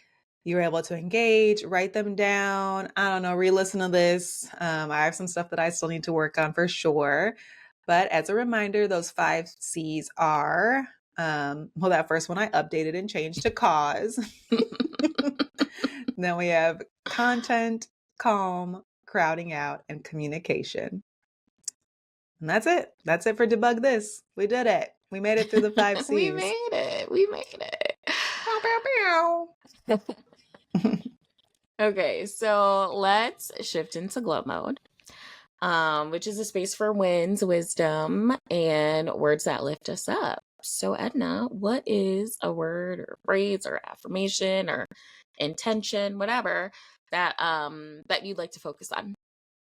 you're able to engage, write them down. I don't know, re-listen to this. I have some stuff that I still need to work on for sure. But as a reminder, those 5 C's are well, that first one I updated and changed to cause. Then we have content, calm, crowding out, and communication. And that's it. That's it for Debug This. We did it. We made it through the five We C's. made it. We made it. Bow, bow, bow. Okay, so let's shift into glow mode, which is a space for wins, wisdom, and words that lift us up. So, Edna, what is a word or phrase or affirmation or intention, whatever that you'd like to focus on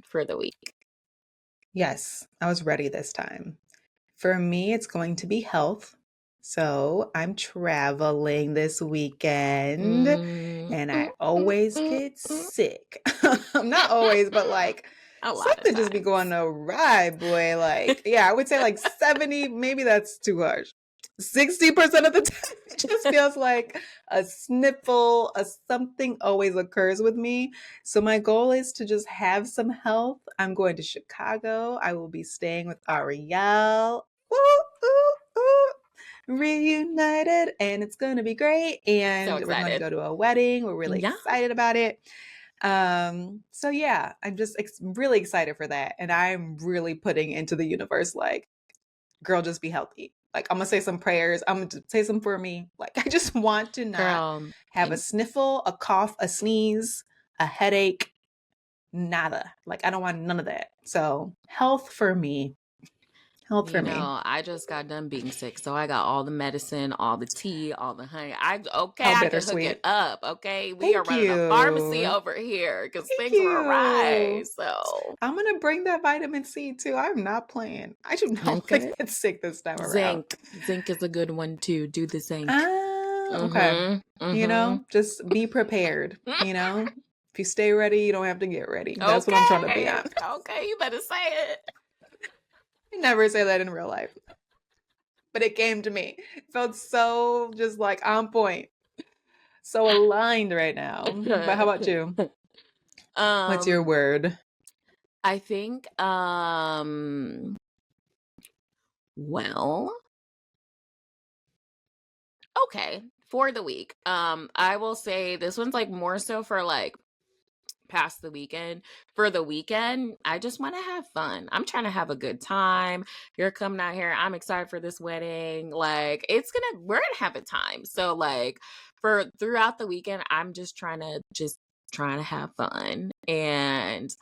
for the week? Yes, I was ready this time. For me, it's going to be health. So I'm traveling this weekend Mm, and mm, I mm, always mm, get mm. sick. Not always, but like A lot of Something just be times. going awry, boy. Like, yeah, I would say like 70, maybe that's too harsh. 60% of the time, it just feels like a sniffle, a something always occurs with me. So my goal is to just have some health. I'm going to Chicago. I will be staying with Ariel. Ooh, ooh, ooh. Reunited, and it's going to be great. So And we're going to excited. go to a wedding. We're really Yeah. excited about it. So yeah, I'm just really excited for that. And I'm really putting into the universe, like, girl, just be healthy. Like, I'm gonna say some prayers. I'm gonna say some for me. Like, I just want to not Girl, have a sniffle, a cough, a sneeze, a headache, nada. Like, I don't want none of that. So health for me. Health for you me. know, I just got done being sick, so I got all the medicine, all the tea, all the honey. How I can hook it bittersweet. up. Okay, we are Thank running a pharmacy you. over here because Thank things were awry. you. So I'm gonna bring that vitamin C too. I'm not playing. I do not want to okay, get sick this time around. zinc is a good one too. Do the zinc. Ah, okay. You know, just be prepared. You know, if you stay ready, you don't have to get ready. That's what I'm trying to be on. Okay, you better say it. I never say that in real life, but it came to me. It felt so just like on point, so aligned right now. But how about you? What's your word? I think, well, okay, for the week. I will say this one's like more so for like past the weekend. For the weekend, I just want to have fun. I'm trying to have a good time. You're coming out here. I'm excited for this wedding. Like we're gonna have a time. So like for throughout the weekend, I'm just trying to have fun. And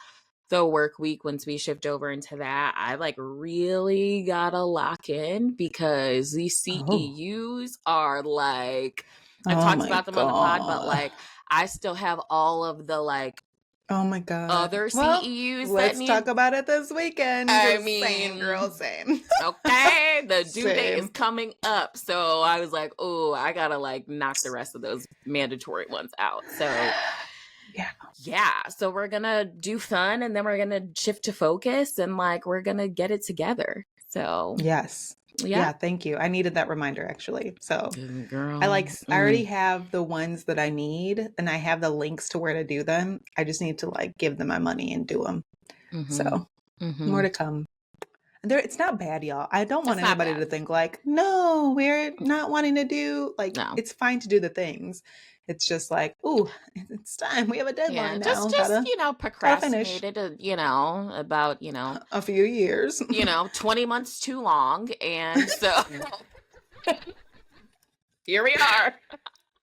the work week, once we shift over into that, I like really gotta lock in because these CEUs are like, I talked about them on the pod, but like I still have all of the like oh my God. other Well, CEUs let's talk about it this weekend. I mean, same girl, same. Okay, the due date is Same. coming up. So I was like, oh, I gotta like knock the rest of those mandatory ones out. So yeah, so we're gonna do fun and then we're gonna shift to focus and like we're gonna get it together. So yes. Yeah, thank you. I needed that reminder actually. So girl, I already have the ones that I need and I have the links to where to do them. I just need to like give them my money and do them. So more to come. It's not bad, y'all. I don't want anybody to think like, no, we're not wanting to do like, no. It's fine to do the things. It's just like, ooh, it's time. We have a deadline now. Just procrastinated, about, a few years. 20 months too long. And so here we are.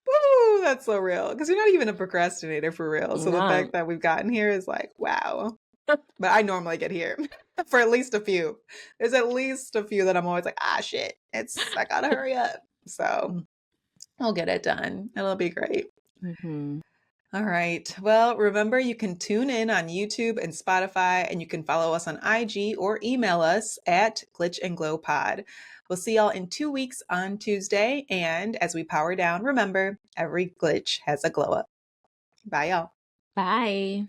Woo, that's so real. Because you're not even a procrastinator for real. So the fact that we've gotten here is like, wow. But I normally get here for at least a few. There's at least a few that I'm always like, shit. I gotta hurry up. So I'll get it done. It'll be great. All right. Well, remember you can tune in on YouTube and Spotify, and you can follow us on IG or email us at Glitch and Glow Pod. We'll see y'all in 2 weeks on Tuesday. And as we power down, remember, every glitch has a glow up. Bye, y'all. Bye.